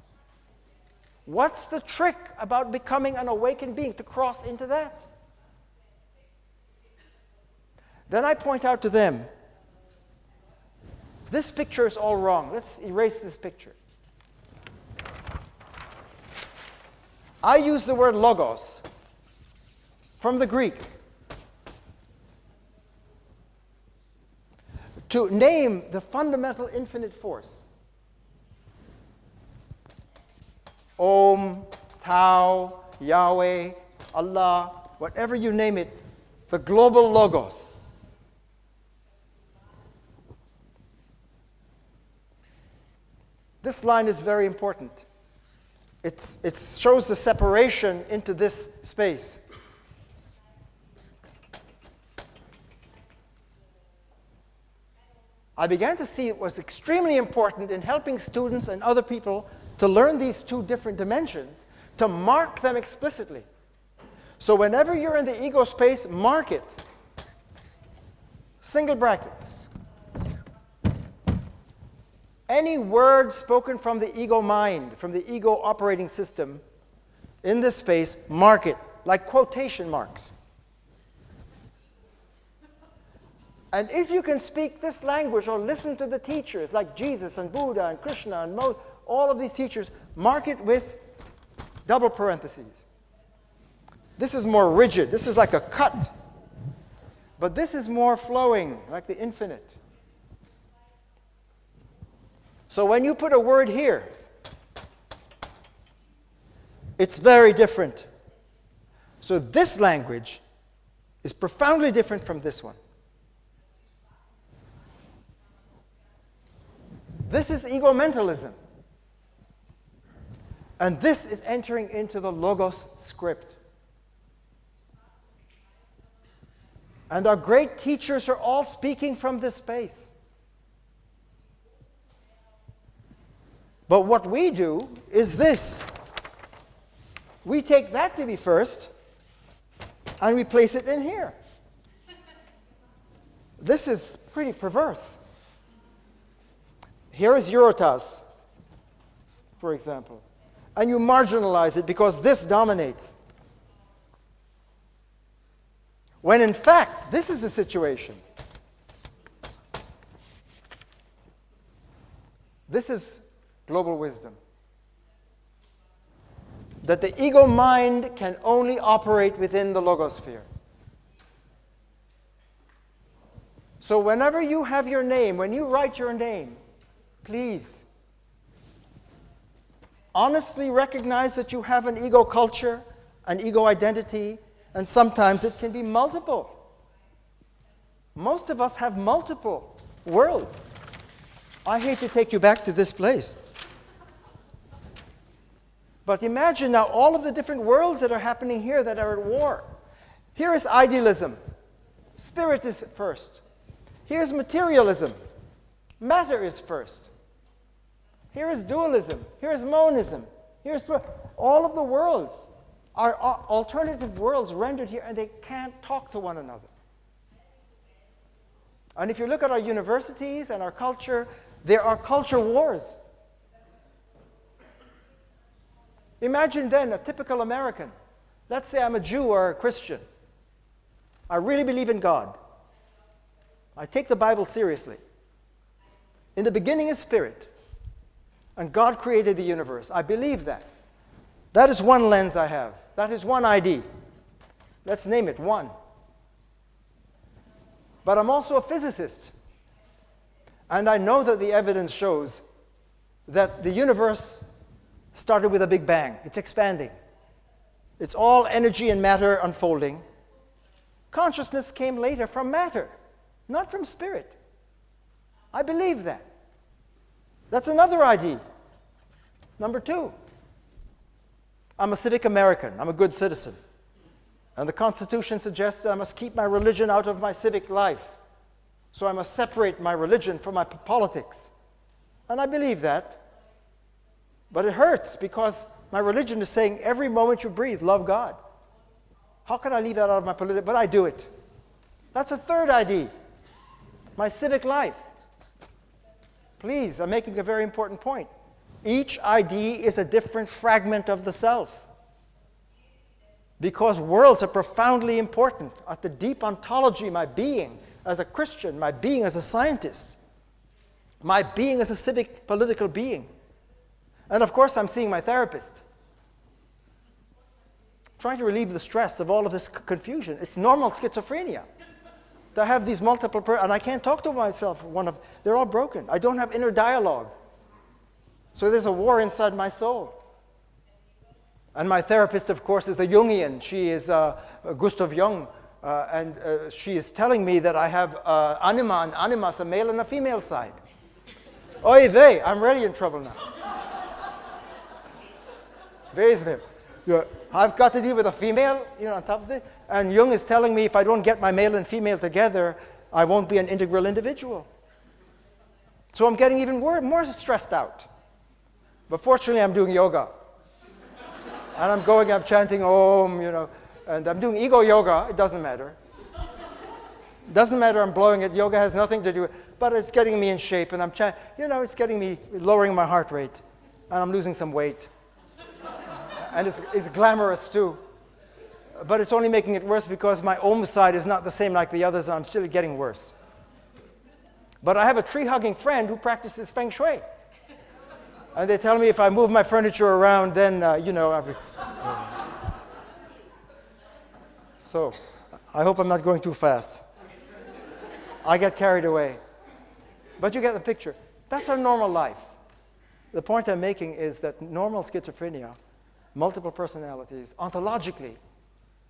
What's the trick about becoming an awakened being to cross into that? Then I point out to them, this picture is all wrong. Let's erase this picture. I use the word logos from the Greek to name the fundamental infinite force. Om, Tao, Yahweh, Allah, whatever you name it, the global logos. This line is very important. It shows the separation into this space. I began to see it was extremely important in helping students and other people to learn these two different dimensions, to mark them explicitly. So whenever you're in the ego space, mark it. Single brackets. Any word spoken from the ego mind, from the ego operating system, in this space, mark it, like quotation marks. And if you can speak this language or listen to the teachers, like Jesus and Buddha and Krishna and all of these teachers, mark it with double parentheses. This is more rigid. This is like a cut. But this is more flowing, like the infinite. So when you put a word here, it's very different. So this language is profoundly different from this one. This is EgoMentalism. And this is entering into the Logos script. And our great teachers are all speaking from this space. But what we do is this. We take that to be first, and we place it in here. This is pretty perverse. Here is EUROTAS, for example. And you marginalize it because this dominates. When in fact, this is the situation. This is global wisdom. That the ego mind can only operate within the logosphere. So whenever you have your name, when you write your name, please honestly recognize that you have an ego culture, an ego identity, and sometimes it can be multiple. Most of us have multiple worlds. I hate to take you back to this place. But imagine now all of the different worlds that are happening here that are at war. Here is idealism. Spirit is first. Here's materialism. Matter is first. Here is dualism. Here's monism. Here's all of the worlds are alternative worlds rendered here, and they can't talk to one another. And if you look at our universities and our culture, there are culture wars. Imagine then a typical American. Let's say I'm a Jew or a Christian. I really believe in God. I take the Bible seriously. In the beginning is spirit. And God created the universe. I believe that. That is one lens I have. That is one ID. Let's name it, one. But I'm also a physicist. And I know that the evidence shows that the universe started with a big bang. It's expanding. It's all energy and matter unfolding. Consciousness came later from matter, not from spirit. I believe that. That's another ID. Number two, I'm a civic American. I'm a good citizen. And the Constitution suggests that I must keep my religion out of my civic life. So I must separate my religion from my politics. And I believe that. But it hurts because my religion is saying every moment you breathe, love God. How can I leave that out of my politics? But I do it. That's a third ID. My civic life. Please, I'm making a very important point. Each ID is a different fragment of the self. Because worlds are profoundly important. At the deep ontology, my being as a Christian, my being as a scientist, my being as a civic political being. And of course, I'm seeing my therapist. trying to relieve the stress of all of this confusion. It's normal schizophrenia. To have these multiple, and I can't talk to myself. They're all broken. I don't have inner dialogue. So there's a war inside my soul. And my therapist, of course, is the Jungian. She is Gustav Jung. And she is telling me that I have anima and animus, a male and a female side. Oy vey, I'm really in trouble now. I've got to deal with a female, on top of it. And Jung is telling me if I don't get my male and female together, I won't be an integral individual. So I'm getting even more stressed out. But fortunately, I'm doing yoga. And I'm chanting Om, and I'm doing ego yoga. It doesn't matter. It doesn't matter I'm blowing it. Yoga has nothing to do with it. But it's getting me in shape, and I'm it's getting me, lowering my heart rate. And I'm losing some weight. And it's glamorous too. But it's only making it worse because my Om side is not the same like the others, and I'm still getting worse. But I have a tree-hugging friend who practices Feng Shui. And they tell me if I move my furniture around, then, So, I hope I'm not going too fast. I get carried away. But you get the picture. That's our normal life. The point I'm making is that normal schizophrenia, multiple personalities, ontologically,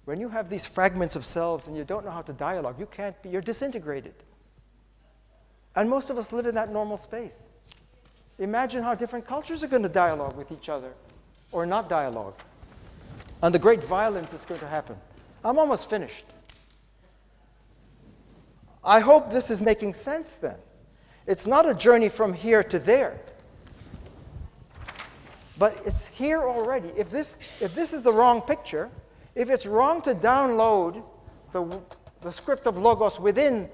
when you have these fragments of selves and you don't know how to dialogue, you're disintegrated. And most of us live in that normal space. Imagine how different cultures are going to dialogue with each other, or not dialogue, and the great violence that's going to happen. I'm almost finished. I hope this is making sense then. It's not a journey from here to there, but it's here already. If this is the wrong picture, if it's wrong to download the script of Logos within,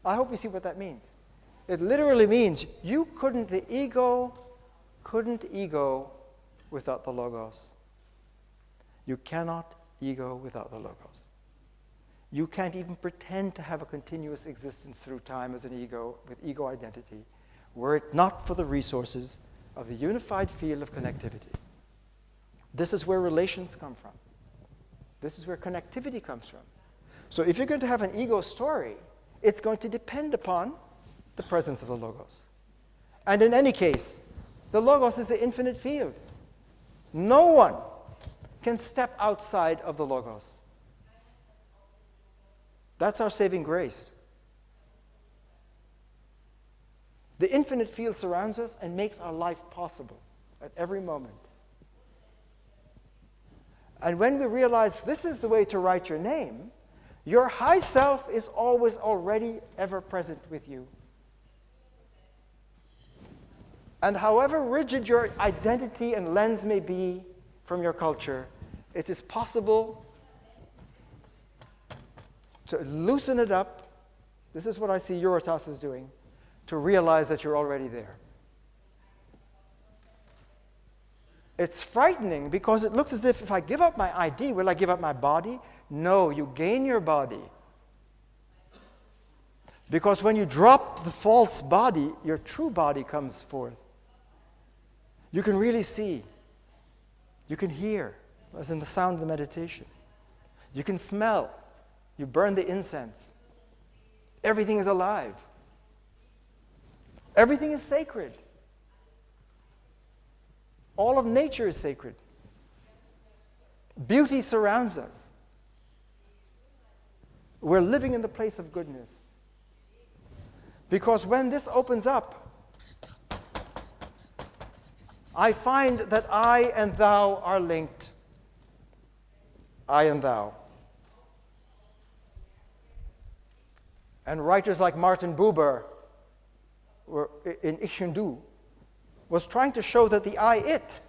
I hope you see what that means. It literally means the ego couldn't ego without the Logos. You cannot ego without the Logos. You can't even pretend to have a continuous existence through time as an ego, with ego identity, were it not for the resources of the unified field of connectivity. This is where relations come from. This is where connectivity comes from. So if you're going to have an ego story, it's going to depend upon the presence of the Logos. And in any case, the Logos is the infinite field. No one can step outside of the Logos. That's our saving grace. The infinite field surrounds us and makes our life possible at every moment. And when we realize this is the way to write your name, your high self is always already ever present with you. And however rigid your identity and lens may be from your culture, it is possible to loosen it up. This is what I see EUROTAS is doing, to realize that you're already there. It's frightening because it looks as if I give up my ID, will I give up my body? No, you gain your body. Because when you drop the false body, your true body comes forth. You can really see. You can hear, as in the sound of the meditation. You can smell. You burn the incense. Everything is alive. Everything is sacred. All of nature is sacred. Beauty surrounds us. We're living in the place of goodness. Because when this opens up, I find that I and thou are linked. I and thou. And writers like Martin Buber in Ich und Du was trying to show that the I-it,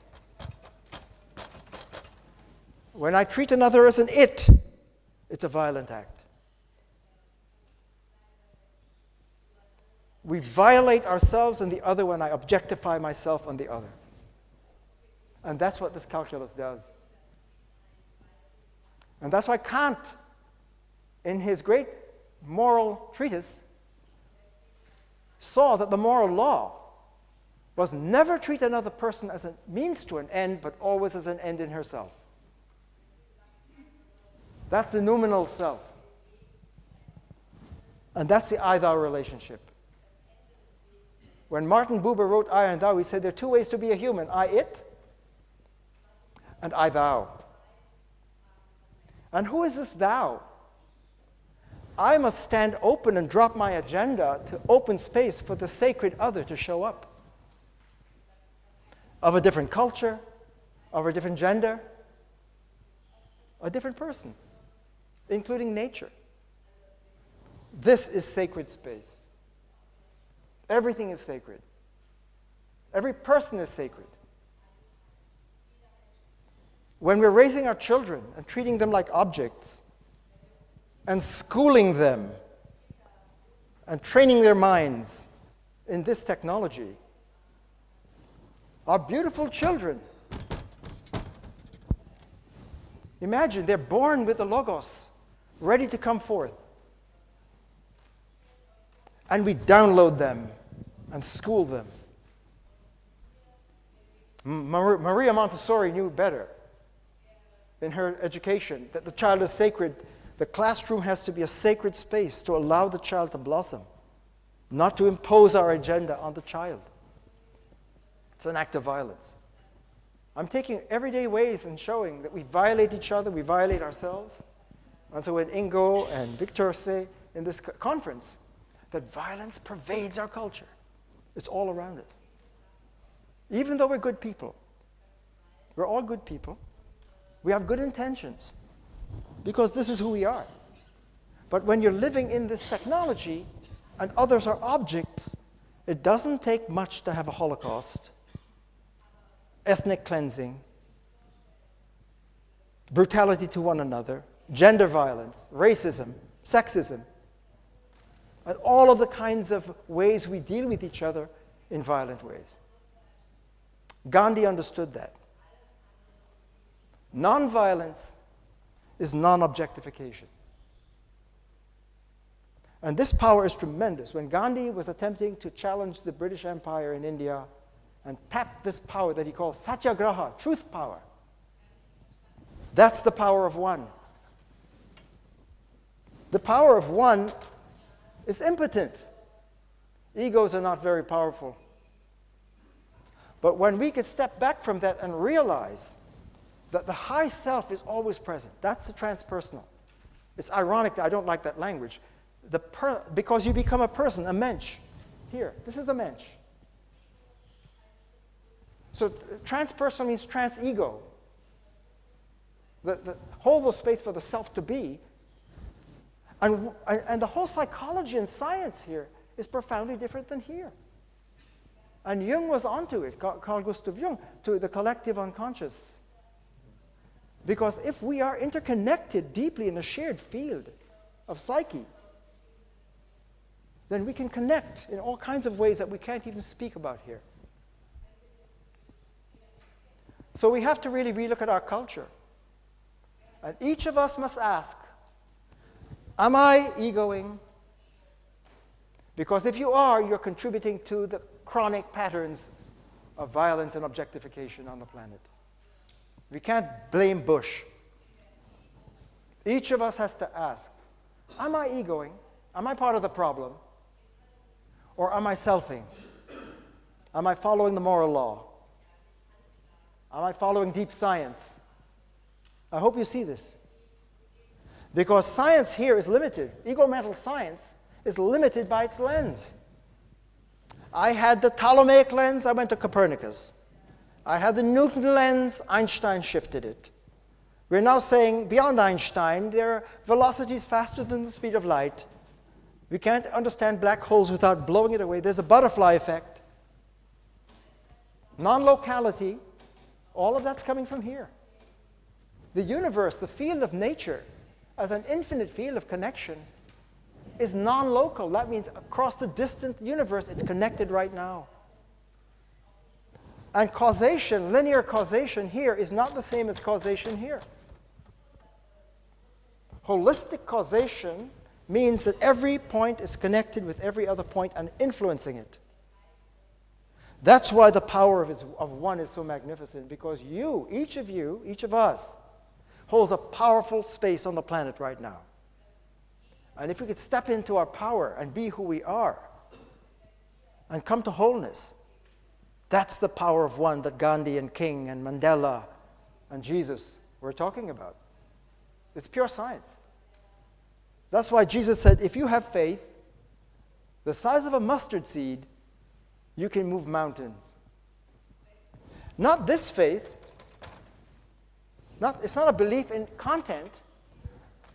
when I treat another as an it, it's a violent act. We violate ourselves and the other when I objectify myself and the other. And that's what this calculus does. And that's why Kant, in his great moral treatise, saw that the moral law was never treat another person as a means to an end, but always as an end in herself. That's the noumenal self. And that's the I-thou relationship. When Martin Buber wrote I and Thou, he said there are two ways to be a human, I-it and I-thou. And who is this thou? I must stand open and drop my agenda to open space for the sacred other to show up. Of a different culture, of a different gender, a different person, including nature. This is sacred space. Everything is sacred. Every person is sacred. When we're raising our children and treating them like objects and schooling them and training their minds in this technology, our beautiful children, imagine they're born with the Logos, ready to come forth. And we download them and school them. Maria Montessori knew better in her education that the child is sacred. The classroom has to be a sacred space to allow the child to blossom, not to impose our agenda on the child. It's an act of violence. I'm taking everyday ways and showing that we violate each other, we violate ourselves. And so when Ingo and Victor say in this conference that violence pervades our culture, it's all around us. Even though we're good people, we're all good people, we have good intentions, because this is who we are. But when you're living in this technology and others are objects, it doesn't take much to have a Holocaust, ethnic cleansing, brutality to one another, gender violence, racism, sexism, and all of the kinds of ways we deal with each other in violent ways. Gandhi understood that. Nonviolence is non-objectification. And this power is tremendous. When Gandhi was attempting to challenge the British Empire in India and tap this power that he called satyagraha, truth power, that's the power of one. The power of one is impotent. Egos are not very powerful. But when we could step back from that and realize that the high self is always present, that's the transpersonal. It's ironic that I don't like that language. Because you become a person, a mensch. Here, this is the mensch. So transpersonal means trans-ego. Hold the space for the self to be. And the whole psychology and science here is profoundly different than here. And Jung was onto it, Carl Gustav Jung, to the collective unconscious. Because if we are interconnected deeply in a shared field of psyche, then we can connect in all kinds of ways that we can't even speak about here. So we have to really relook at our culture. And each of us must ask, am I egoing? Because if you are, you're contributing to the chronic patterns of violence and objectification on the planet. We can't blame Bush. Each of us has to ask, am I egoing? Am I part of the problem? Or am I selfing? Am I following the moral law? Am I following deep science? I hope you see this. Because science here is limited. EgoMental science is limited by its lens. I had the Ptolemaic lens, I went to Copernicus. I had the Newton lens, Einstein shifted it. We're now saying, beyond Einstein, there are velocities faster than the speed of light. We can't understand black holes without blowing it away. There's a butterfly effect. Non-locality, all of that's coming from here. The universe, the field of nature, as an infinite field of connection, is non-local. That means across the distant universe, it's connected right now. And causation, linear causation here, is not the same as causation here. Holistic causation means that every point is connected with every other point and influencing it. That's why the power of one is so magnificent, because you, each of us, holds a powerful space on the planet right now. And if we could step into our power and be who we are and come to wholeness, that's the power of one that Gandhi and King and Mandela and Jesus were talking about. It's pure science. That's why Jesus said, if you have faith the size of a mustard seed, you can move mountains. Not this faith. It's not a belief in content,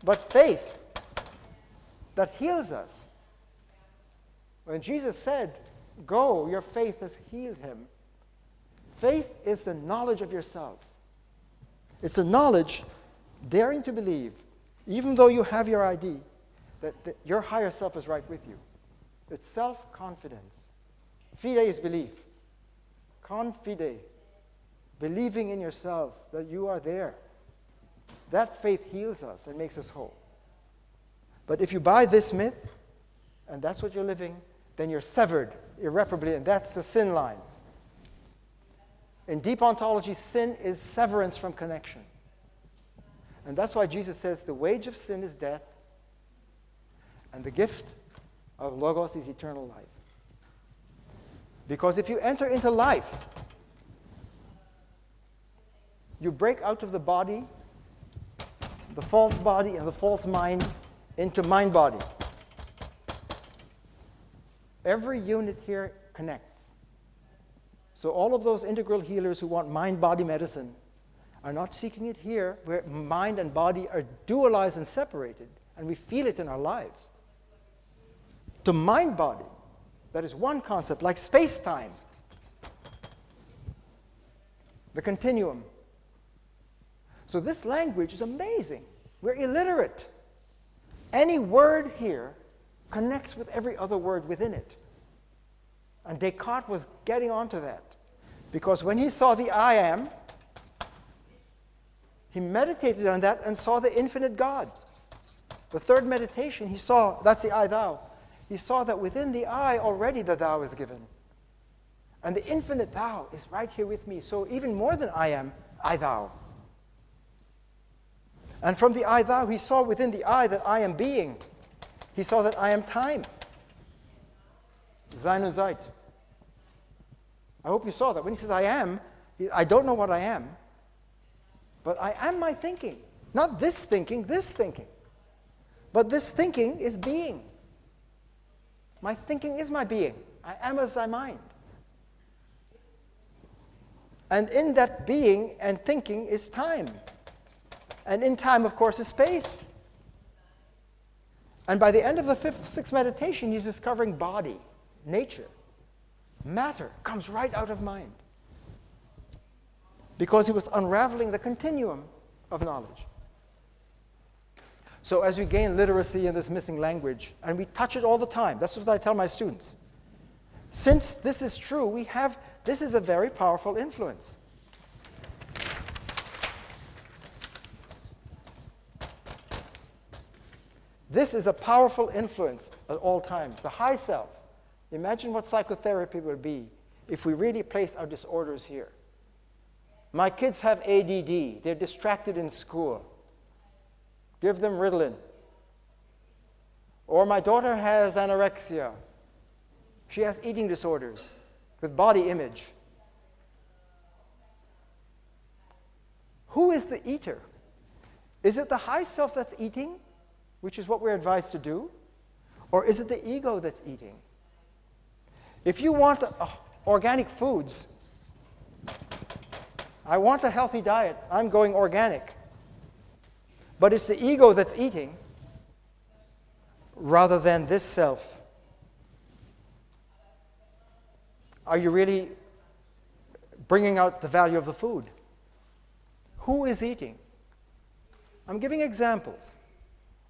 but faith that heals us. When Jesus said, go, your faith has healed him. Faith is the knowledge of yourself. It's a knowledge, daring to believe, even though you have your ID, that your higher self is right with you. It's self-confidence. Fide is belief. Confide. Believing in yourself that you are there. That faith heals us and makes us whole. But if you buy this myth, and that's what you're living, then you're severed irreparably, and that's the sin line. In deep ontology, sin is severance from connection. And that's why Jesus says the wage of sin is death, and the gift of Logos is eternal life. Because if you enter into life, you break out of the body, the false body and the false mind, into mind-body. Every unit here connects. So all of those integral healers who want mind-body medicine are not seeking it here, where mind and body are dualized and separated, and we feel it in our lives. To mind-body, that is one concept, like space-time, the continuum. So this language is amazing. We're illiterate. Any word here connects with every other word within it. And Descartes was getting onto that. Because when he saw the I am, he meditated on that and saw the infinite God. The third meditation, he saw, that's the I thou. He saw that within the I already the thou is given. And the infinite thou is right here with me. So even more than I am, I thou. And from the I thou, he saw within the I that I am being. He saw that I am time. Sein und Zeit. I hope you saw that. When he says I am, I don't know what I am, but I am my thinking. Not this thinking, this thinking. But this thinking is being. My thinking is my being. I am as I mind. And in that being and thinking is time. And in time, of course, is space. And by the end of the fifth, sixth meditation, he's discovering body, nature, matter comes right out of mind. Because he was unraveling the continuum of knowledge. So as we gain literacy in this missing language, and we touch it all the time, that's what I tell my students. Since this is true, this is a very powerful influence. This is a powerful influence at all times. The high self. Imagine what psychotherapy would be if we really place our disorders here. My kids have ADD. They're distracted in school. Give them Ritalin. Or my daughter has anorexia. She has eating disorders with body image. Who is the eater? Is it the high self that's eating, which is what we're advised to do? Or is it the ego that's eating? If you want organic foods, I want a healthy diet, I'm going organic. But it's the ego that's eating rather than this self. Are you really bringing out the value of the food? Who is eating? I'm giving examples.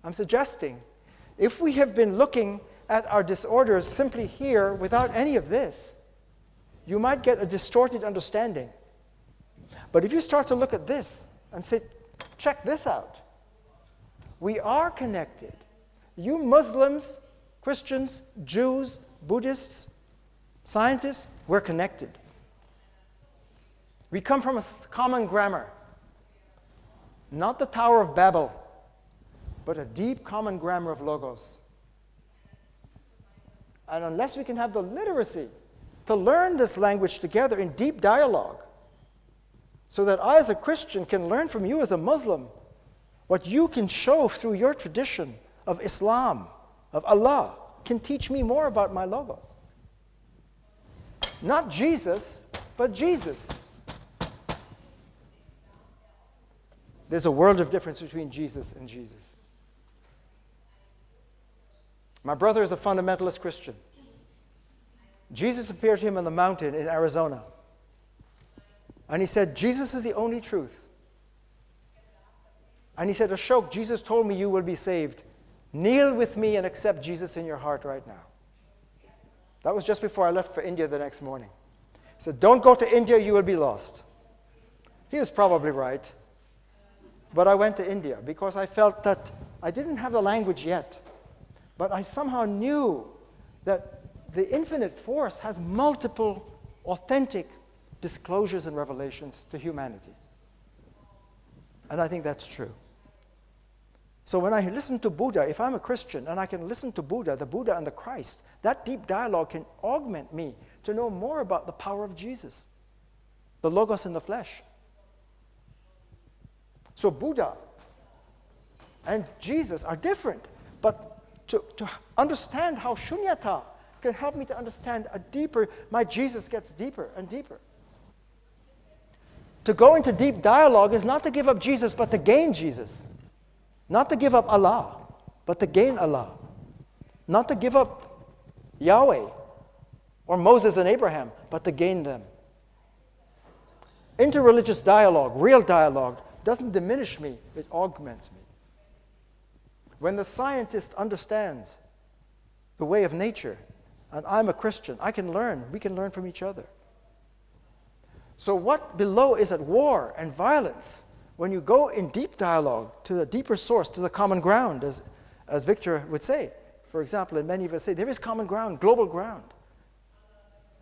I'm suggesting if we have been looking at our disorders simply here without any of this, you might get a distorted understanding. But if you start to look at this and say, check this out. We are connected. You Muslims, Christians, Jews, Buddhists, scientists, we're connected. We come from a common grammar. Not the Tower of Babel, but a deep common grammar of logos. And unless we can have the literacy to learn this language together in deep dialogue, so that I as a Christian can learn from you as a Muslim what you can show through your tradition of Islam, of Allah, can teach me more about my logos. Not Jesus, but Jesus. There's a world of difference between Jesus and Jesus. My brother is a fundamentalist Christian. Jesus appeared to him on the mountain in Arizona. And he said, Jesus is the only truth. And he said, Ashok, Jesus told me you will be saved. Kneel with me and accept Jesus in your heart right now. That was just before I left for India the next morning. He said, don't go to India, you will be lost. He was probably right. But I went to India because I felt that I didn't have the language yet. But I somehow knew that the infinite force has multiple authentic disclosures and revelations to humanity. And I think that's true. So when I listen to Buddha, if I'm a Christian and I can listen to Buddha, the Buddha and the Christ, that deep dialogue can augment me to know more about the power of Jesus, the Logos in the flesh. So Buddha and Jesus are different, but to understand how shunyata can help me to understand a deeper, my Jesus gets deeper and deeper. To go into deep dialogue is not to give up Jesus, but to gain Jesus. Not to give up Allah, but to gain Allah. Not to give up Yahweh or Moses and Abraham, but to gain them. Interreligious dialogue, real dialogue, doesn't diminish me, it augments me. When the scientist understands the way of nature, and I'm a Christian, I can learn, we can learn from each other. So what below is at war and violence? When you go in deep dialogue to a deeper source, to the common ground, as Victor would say, for example, and many of us say, there is common ground, global ground.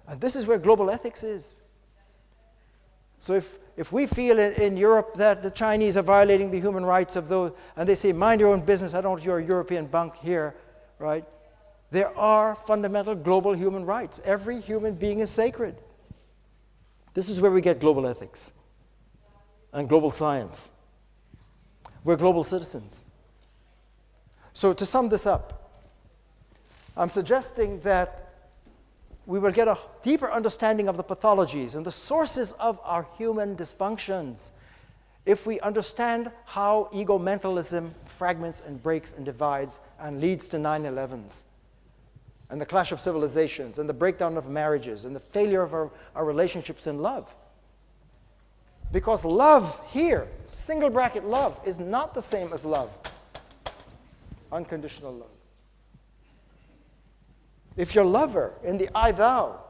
And this is where global ethics is. So if we feel in Europe that the Chinese are violating the human rights of those, and they say, mind your own business, I don't want your European bunk here, right? There are fundamental global human rights. Every human being is sacred. This is where we get global ethics and global science. We're global citizens. So to sum this up, I'm suggesting that we will get a deeper understanding of the pathologies and the sources of our human dysfunctions if we understand how egomentalism fragments and breaks and divides and leads to 9/11s and the clash of civilizations and the breakdown of marriages and the failure of our relationships in love. Because love here, single bracket love, is not the same as love, unconditional love. If your lover in the I thou,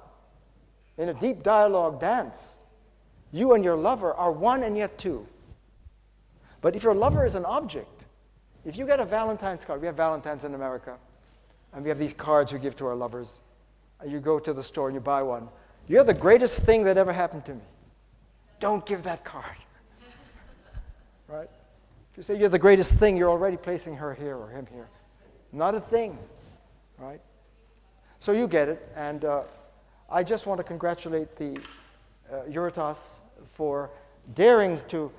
in a deep dialogue dance, you and your lover are one and yet two. But if your lover is an object, if you get a Valentine's card, we have Valentines in America, and we have these cards we give to our lovers, and you go to the store and you buy one. You're the greatest thing that ever happened to me. Don't give that card. Right? If you say you're the greatest thing, you're already placing her here or him here. Not a thing. Right? So you get it, and I just want to congratulate the EUROTAS for daring to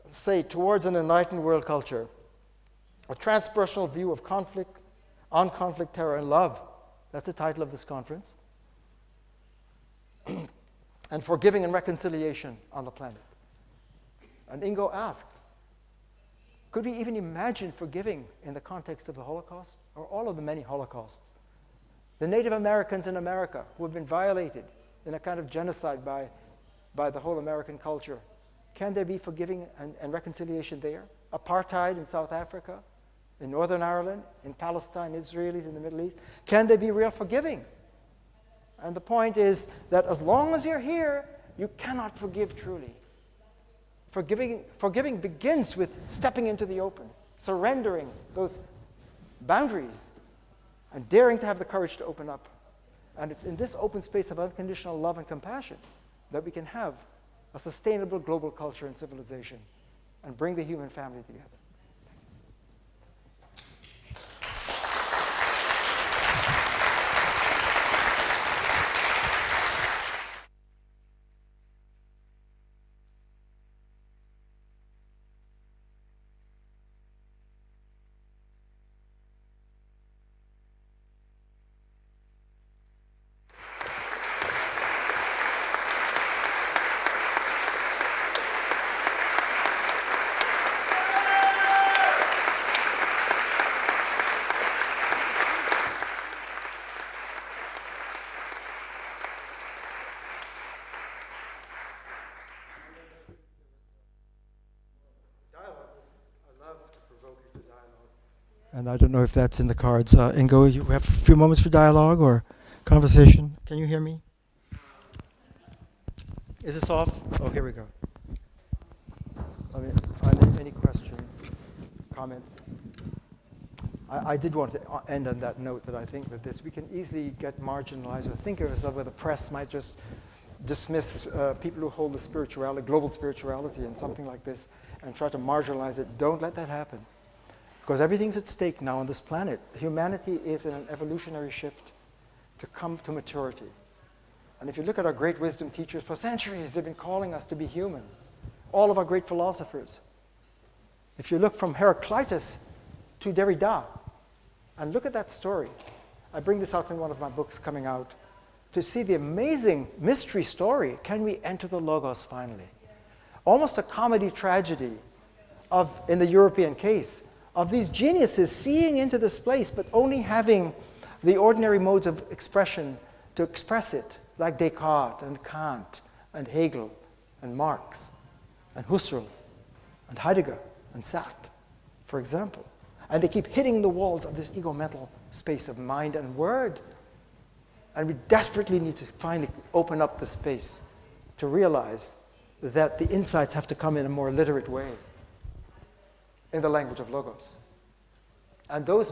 say towards an enlightened world culture, a transpersonal view of conflict, on conflict, terror, and love. That's the title of this conference. And forgiving and reconciliation on the planet. And Ingo asked, could we even imagine forgiving in the context of the Holocaust, or all of the many Holocausts? The Native Americans in America who have been violated in a kind of genocide by the whole American culture. Can there be forgiving and reconciliation there? Apartheid in South Africa, in Northern Ireland, in Palestine, Israelis in the Middle East. Can there be real forgiving? And the point is that as long as you're here, you cannot forgive truly. Forgiving begins with stepping into the open, surrendering those boundaries, and daring to have the courage to open up. And it's in this open space of unconditional love and compassion that we can have a sustainable global culture and civilization and bring the human family together. And I don't know if that's in the cards. Ingo, you have a few moments for dialogue or conversation. Can you hear me? Is this off? Oh, here we go. Are there any questions, comments? I did want to end on that note that I think that we can easily get marginalized or think of as where the press might just dismiss people who hold the spirituality, global spirituality and something like this and try to marginalize it. Don't let that happen. Because everything's at stake now on this planet. Humanity is in an evolutionary shift to come to maturity. And if you look at our great wisdom teachers, for centuries they've been calling us to be human. All of our great philosophers. If you look from Heraclitus to Derrida, and look at that story. I bring this out in one of my books coming out, to see the amazing mystery story. Can we enter the Logos finally? Almost a comedy tragedy of, in the European case, of these geniuses seeing into this place, but only having the ordinary modes of expression to express it, like Descartes and Kant and Hegel and Marx and Husserl and Heidegger and Sartre, for example. And they keep hitting the walls of this EgoMental space of mind and word. And we desperately need to finally open up the space to realize that the insights have to come in a more literate way, in the language of Logos. And those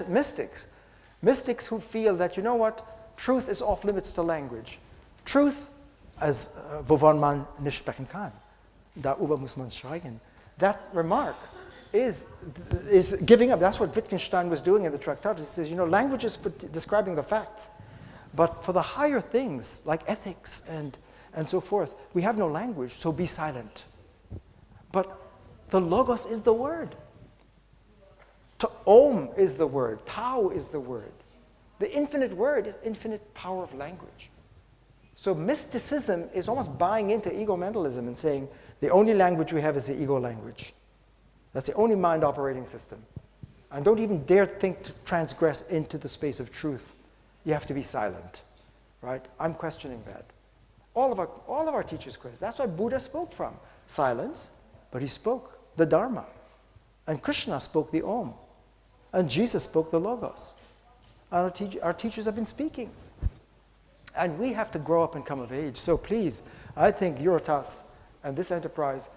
mystics who feel that, you know what, truth is off limits to language. Truth, as wovon man nicht sprechen kann, darüber muss man schweigen. That remark is giving up. That's what Wittgenstein was doing in the Tractatus. He says, you know, language is for describing the facts. But for the higher things, like ethics and so forth, we have no language, so be silent. But the Logos is the word. Om is the word. Tao is the word. The infinite word is infinite power of language. So mysticism is almost buying into egomentalism and saying the only language we have is the ego language. That's the only mind operating system. And don't even dare think to transgress into the space of truth. You have to be silent, right? I'm questioning that. All of our teachers question. That's why Buddha spoke from silence, but he spoke the Dharma. And Krishna spoke the Om. And Jesus spoke the Logos. And our teachers have been speaking. And we have to grow up and come of age. So please, I think EUROTAS and this enterprise,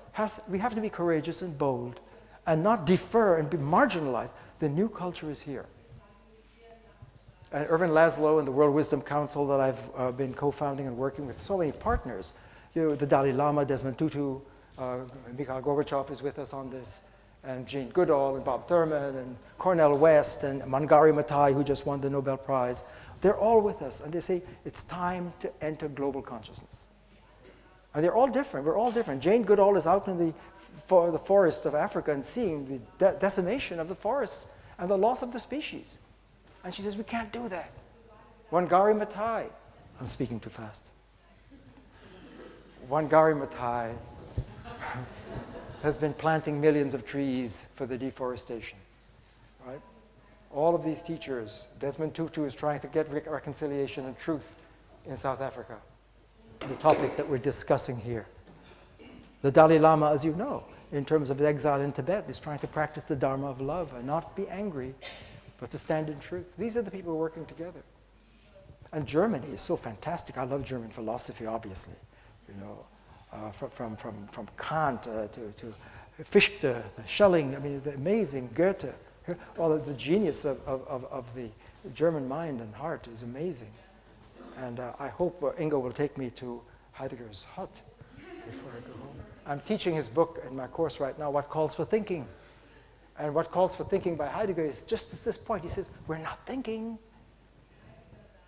we have to be courageous and bold and not defer and be marginalized. The new culture is here. And Erwin Laszlo and the World Wisdom Council that I've been co-founding and working with so many partners, the Dalai Lama, Desmond Tutu, Mikhail Gorbachev is with us on this, and Jane Goodall and Bob Thurman and Cornel West and Mangari Maathai, who just won the Nobel Prize. They're all with us, and they say it's time to enter global consciousness. And they're all different. We're all different. Jane Goodall is out in the forest of Africa and seeing the decimation of the forests and the loss of the species. And she says, we can't do that. Wangari Maathai, I'm speaking too fast. Wangari Maathai has been planting millions of trees for the deforestation, right? All of these teachers, Desmond Tutu is trying to get reconciliation and truth in South Africa, the topic that we're discussing here. The Dalai Lama, as you know, in terms of the exile in Tibet, is trying to practice the Dharma of love and not be angry, but to stand in truth. These are the people working together. And Germany is so fantastic. I love German philosophy, obviously. You know, from Kant to Fichte, the Schelling, I mean, the amazing Goethe. All of the genius of the German mind and heart is amazing. And I hope Ingo will take me to Heidegger's hut before I go home. I'm teaching his book in my course right now, What Calls for Thinking. And what calls for thinking by Heidegger is just at this point. He says, we're not thinking.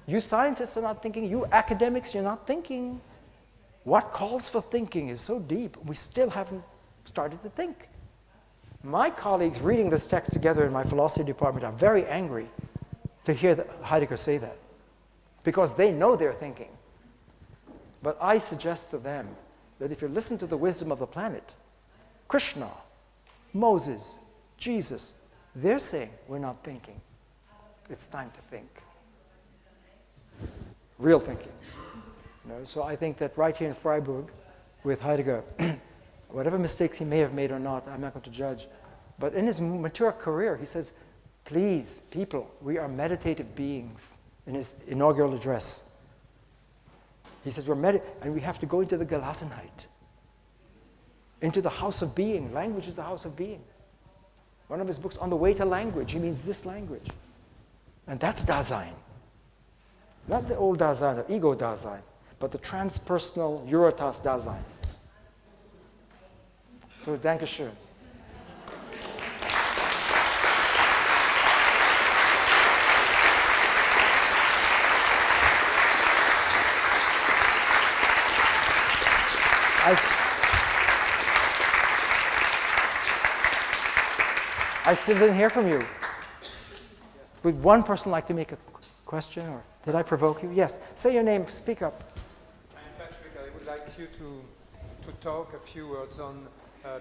You scientists are not thinking. You academics, you're not thinking. What calls for thinking is so deep, we still haven't started to think. My colleagues reading this text together in my philosophy department are very angry to hear Heidegger say that, because they know they're thinking. But I suggest to them that if you listen to the wisdom of the planet, Krishna, Moses, Jesus, they're saying we're not thinking. It's time to think. Real thinking. You know, so I think that right here in Freiburg with Heidegger, whatever mistakes he may have made or not, I'm not going to judge. But in his mature career, he says, please, people, we are meditative beings, in his inaugural address. He says, and we have to go into the Gelassenheit, into the house of being. Language is the house of being. One of his books, On the Way to Language, he means this language. And that's Dasein. Not the old Dasein of ego Dasein, but the transpersonal EUROTAS Dasein. So, danke schön. I still didn't hear from you. Would one person like to make a question, or did I provoke you? Yes. Say your name. Speak up. I'm Patrick. I would like you to talk a few words on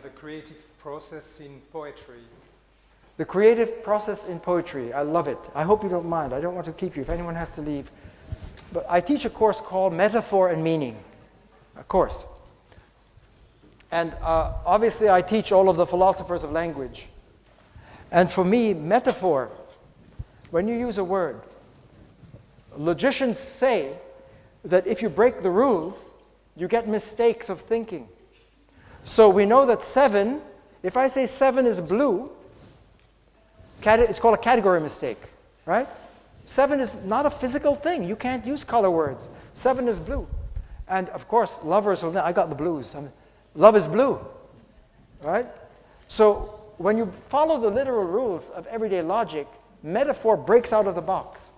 the creative process in poetry. The creative process in poetry. I love it. I hope you don't mind. I don't want to keep you if anyone has to leave. But I teach a course called Metaphor and Meaning. A course. And obviously I teach all of the philosophers of language. And for me, metaphor, when you use a word, logicians say that if you break the rules, you get mistakes of thinking. So we know that 7, if I say 7 is blue, it's called a category mistake, right? 7 is not a physical thing. You can't use color words. 7 is blue. And of course, lovers will know, I got the blues. Love is blue, right? So when you follow the literal rules of everyday logic, metaphor breaks out of the box.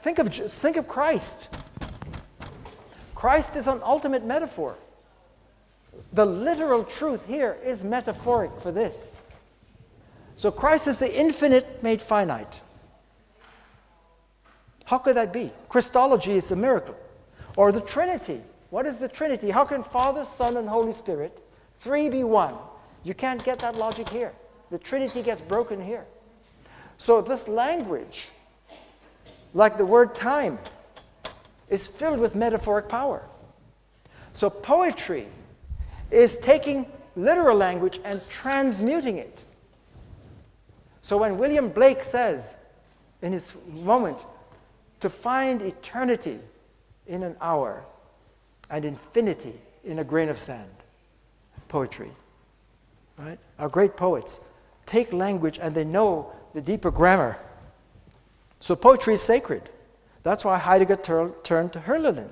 Think of Christ. Christ is an ultimate metaphor. The literal truth here is metaphoric for this. So Christ is the infinite made finite. How could that be? Christology is a miracle. Or the Trinity. What is the Trinity? How can Father, Son, and Holy Spirit, 3 be 1? You can't get that logic here. The Trinity gets broken here. So this language, like the word time, is filled with metaphoric power. So poetry is taking literal language and transmuting it. So when William Blake says, in his moment, to find eternity in an hour and infinity in a grain of sand, poetry. Right? Our great poets take language and they know the deeper grammar. So poetry is sacred. That's why Heidegger turned to Hölderlin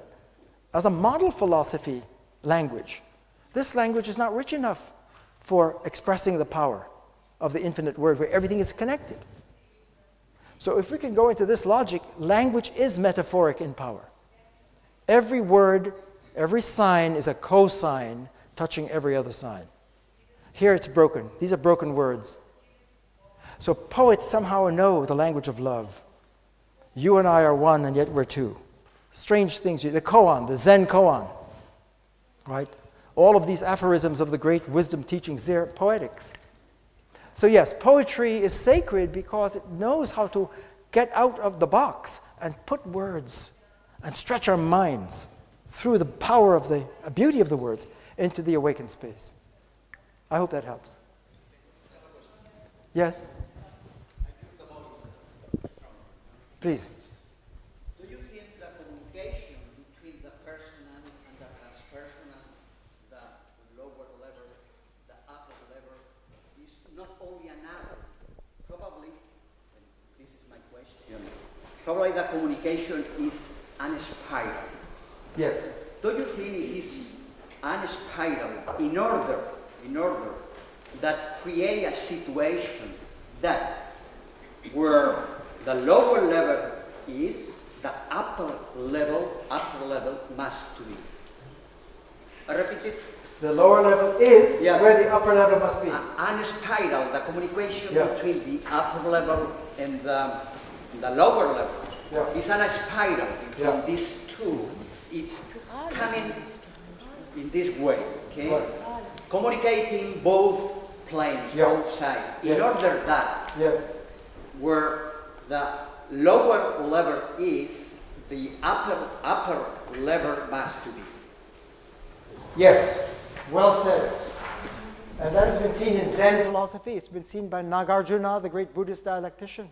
as a model philosophy language. This language is not rich enough for expressing the power of the infinite word where everything is connected. So if we can go into this logic, language is metaphoric in power. Every word, every sign is a cosign touching every other sign. Here it's broken. These are broken words. So poets somehow know the language of love. You and I are one, and yet we're two. Strange things. The koan, the Zen koan, right? All of these aphorisms of the great wisdom teachings, they're poetics. So yes, poetry is sacred because it knows how to get out of the box and put words and stretch our minds through the power of the beauty of the words into the awakened space. I hope that helps. Yes? Please. Do you think the communication between the personal and the transpersonal, the lower level, the upper level, is not only an arrow? Probably, and this is my question, probably the communication is an spiral. Yes. Do you think it is and spiral in order that create a situation that where the lower level is, the upper level must be. I repeat it. The lower level is Yes. where the upper level must be. And spiral, the communication Yeah. between the upper level and the lower level. Yeah. It's a spiral between Yeah. these two. It's coming in this way, okay? Right. Communicating both planes, Yeah. both sides, in Yeah. order that Yes. where the lower level is, the upper level must be. Yes. Well said. And that has been seen in Zen philosophy. It's been seen by Nagarjuna, the great Buddhist dialectician.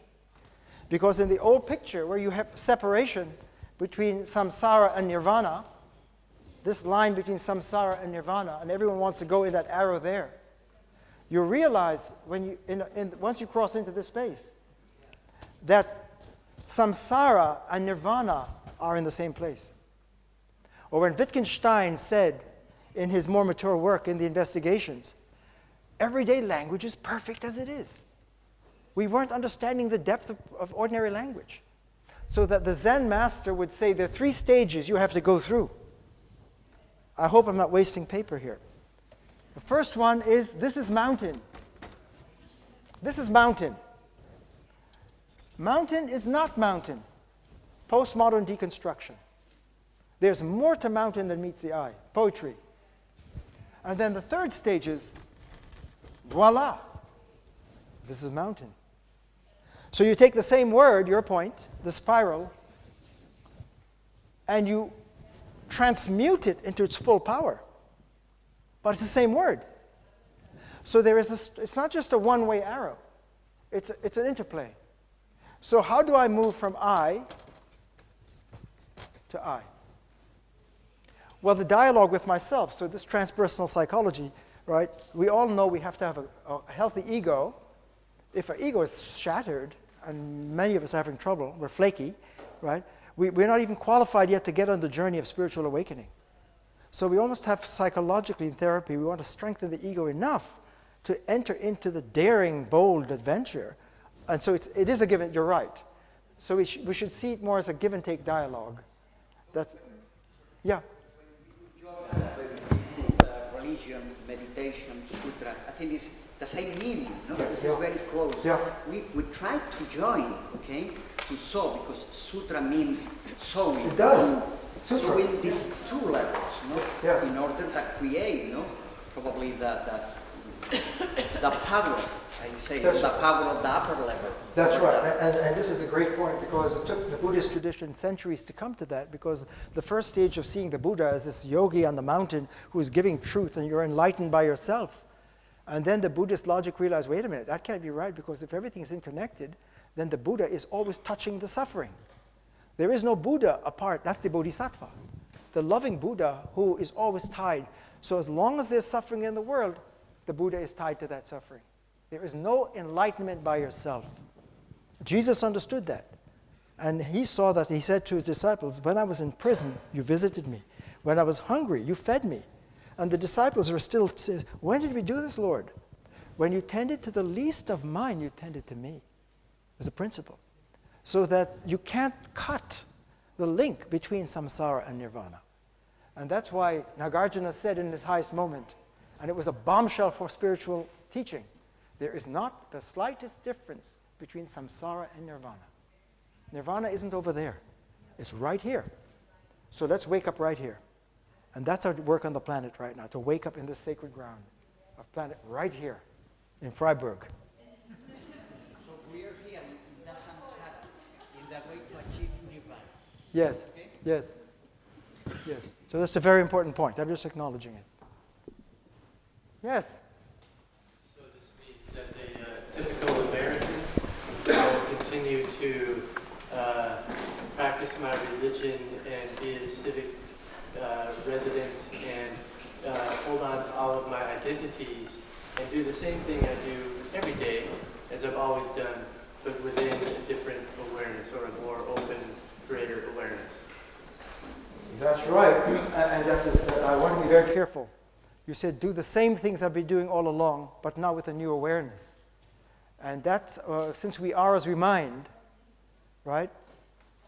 Because in the old picture where you have separation between samsara and nirvana, this line between samsara and nirvana, and everyone wants to go in that arrow there, you realize when you, once you cross into this space, that samsara and nirvana are in the same place. Or when Wittgenstein said in his more mature work in the Investigations, everyday language is perfect as it is. We weren't understanding the depth of ordinary language. So that the Zen master would say there are 3 stages you have to go through. I hope I'm not wasting paper here. The first one is, this is mountain. This is mountain. Mountain is not mountain. Postmodern deconstruction. There's more to mountain than meets the eye. Poetry. And then the third stage is, voila. This is mountain. So you take the same word, your point, the spiral, and you transmute it into its full power. But it's the same word. So there is it's not just a one-way arrow. It's an interplay. So how do I move from I to I? Well, the dialogue with myself. So this transpersonal psychology, right? We all know we have to have a healthy ego. If our ego is shattered, and many of us are having trouble, we're flaky, right? We're not even qualified yet to get on the journey of spiritual awakening. So we almost have psychologically in therapy, we want to strengthen the ego enough to enter into the daring, bold adventure. And so it is a give and, you're right. So we should see it more as a give and take dialogue. Yeah. Religion, meditation, sutra, I think it's the same meaning, no? Because Yeah. it's very close. Yeah. We try to join, okay, to sow, because sutra means sowing. It does. Sutra. Sowing these 2 levels, no? Yes. In order to create, no? Probably the power, I say, That's the right. power of the upper level. That's Or right, the- and this is a great point, because it took the Buddhist tradition centuries to come to that, because the first stage of seeing the Buddha as this yogi on the mountain who is giving truth, and you're enlightened by yourself. And then the Buddhist logic realized, wait a minute, that can't be right, because if everything is interconnected, then the Buddha is always touching the suffering. There is no Buddha apart, that's the Bodhisattva. The loving Buddha who is always tied. So as long as there's suffering in the world, the Buddha is tied to that suffering. There is no enlightenment by yourself. Jesus understood that. And he saw that, he said to his disciples, when I was in prison, you visited me. When I was hungry, you fed me. And the disciples are still saying, when did we do this, Lord? When you tended to the least of mine, you tended to me. As a principle. So that you can't cut the link between samsara and nirvana. And that's why Nagarjuna said in his highest moment, and it was a bombshell for spiritual teaching, there is not the slightest difference between samsara and nirvana. Nirvana isn't over there. It's right here. So let's wake up right here. And that's our work on the planet right now, to wake up in this sacred ground of planet right here in Freiburg. So we are here in the samsara, in the way to achieve nirvana. Yes, Okay? yes, yes. So that's a very important point. I'm just acknowledging it. Yes? So this means as a typical American, I will continue to practice my religion and be a civic resident and hold on to all of my identities and do the same thing I do every day as I've always done, but within a different awareness or a more open, greater awareness. That's right, and I want to be very careful. You said do the same things I've been doing all along, but now with a new awareness. And that's, since we are as we mind, right?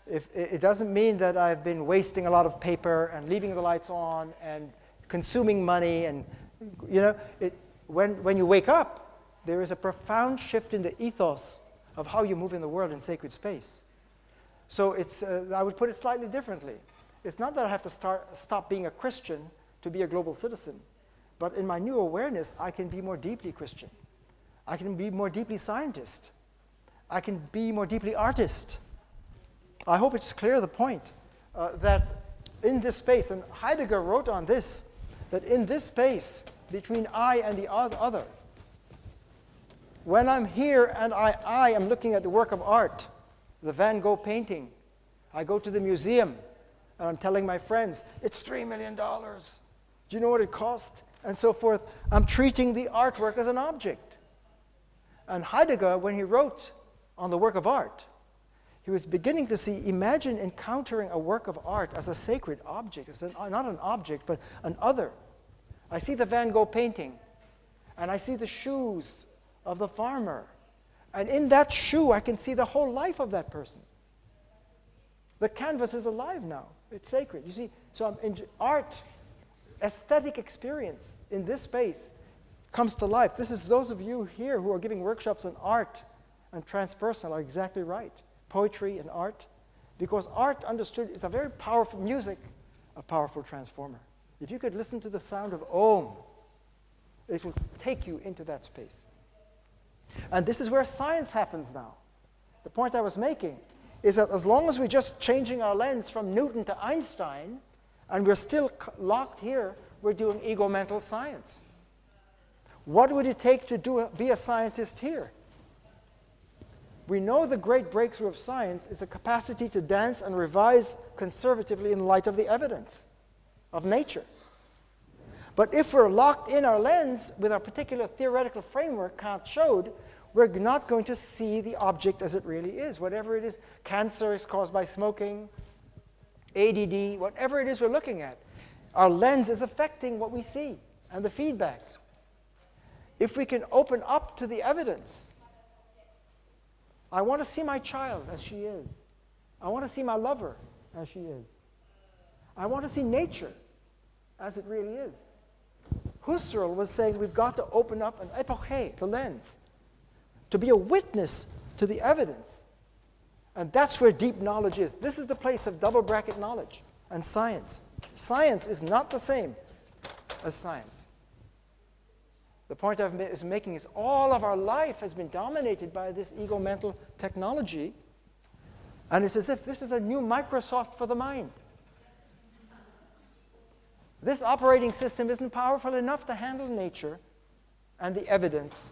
If it doesn't mean that I've been wasting a lot of paper and leaving the lights on and consuming money, and you know, when you wake up, there is a profound shift in the ethos of how you move in the world in sacred space. So it's, I would put it slightly differently. It's not that I have to stop being a Christian to be a global citizen, but in my new awareness, I can be more deeply Christian. I can be more deeply scientist. I can be more deeply artist. I hope it's clear the point that in this space, and Heidegger wrote on this, that in this space between I and the other, when I'm here and I am looking at the work of art, the Van Gogh painting, I go to the museum and I'm telling my friends, it's $3 million. Do you know what it cost? And so forth. I'm treating the artwork as an object. And Heidegger, when he wrote on the work of art, he was beginning to see, imagine encountering a work of art as a sacred object. It's not an object, but an other. I see the Van Gogh painting, and I see the shoes of the farmer. And in that shoe, I can see the whole life of that person. The canvas is alive now. It's sacred. You see, so I'm in art, aesthetic experience in this space comes to life. This is those of you here who are giving workshops on art and transpersonal are exactly right. Poetry and art. Because art understood is a very powerful music, a powerful transformer. If you could listen to the sound of Om, it will take you into that space. And this is where science happens now. The point I was making is that as long as we're just changing our lens from Newton to Einstein, and we're still locked here, we're doing EgoMental science. What would it take to be a scientist here? We know the great breakthrough of science is the capacity to dance and revise conservatively in light of the evidence of nature. But if we're locked in our lens with our particular theoretical framework Kant showed, we're not going to see the object as it really is. Whatever it is, cancer is caused by smoking, ADD, whatever it is we're looking at. Our lens is affecting what we see and the feedback. If we can open up to the evidence, I want to see my child as she is. I want to see my lover as she is. I want to see nature as it really is. Husserl was saying we've got to open up an epoche, the lens, to be a witness to the evidence. And that's where deep knowledge is. This is the place of double bracket knowledge and science. Science is not the same as science. The point I was making is all of our life has been dominated by this EgoMental technology, and it's as if this is a new Microsoft for the mind. This operating system isn't powerful enough to handle nature and the evidence.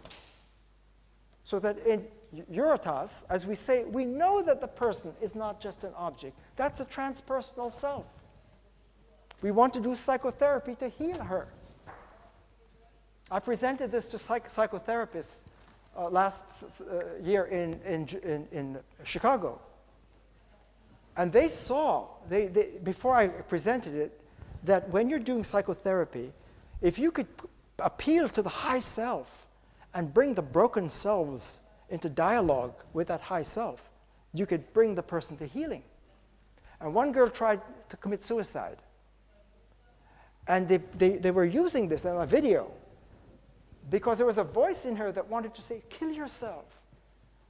So that in EUROTAS, as we say, we know that the person is not just an object. That's a transpersonal self. We want to do psychotherapy to heal her. I presented this to psychotherapists last year in Chicago. And they saw, before I presented it, that when you're doing psychotherapy, if you could appeal to the high self and bring the broken selves into dialogue with that high self, you could bring the person to healing. And one girl tried to commit suicide. And they were using this in a video because there was a voice in her that wanted to say, kill yourself.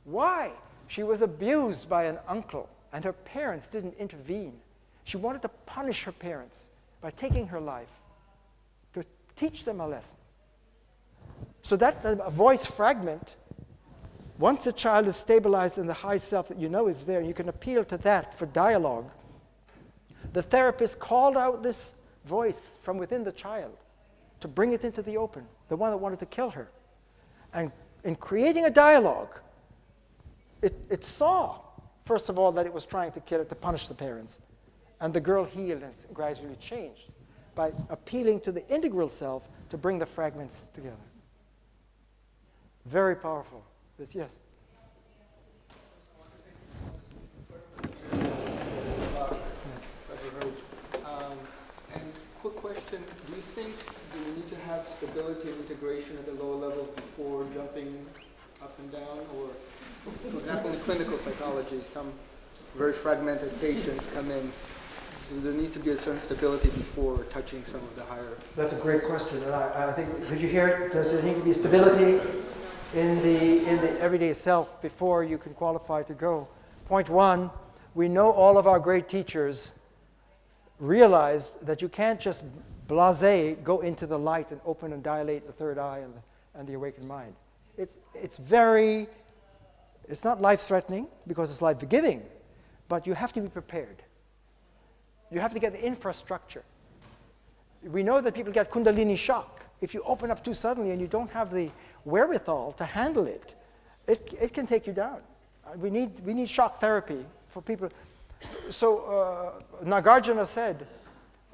Why? She was abused by an uncle, and her parents didn't intervene. She wanted to punish her parents by taking her life, to teach them a lesson. So that a voice fragment, once the child is stabilized in the high self that you know is there, you can appeal to that for dialogue. The therapist called out this voice from within the child to bring it into the open, the one that wanted to kill her. And in creating a dialogue, it saw, first of all, that it was trying to kill it to punish the parents. And the girl healed and gradually changed by appealing to the integral self to bring the fragments together. Very powerful. This, yes? think you need to have stability and integration at the lower levels before jumping up and down? Or, for example, in clinical psychology, some very fragmented patients come in. So there needs to be a certain stability before touching some of the higher. That's a great question, and I think, did you hear it? Does there need to be stability in the everyday self before you can qualify to go? Point one, we know all of our great teachers realized that you can't just blasé go into the light and open and dilate the third eye and the awakened mind. It's not life-threatening because it's life-giving, but you have to be prepared. You have to get the infrastructure. We know that people get Kundalini shock. If you open up too suddenly and you don't have the wherewithal to handle it, it can take you down. We need shock therapy for people. So Nagarjuna said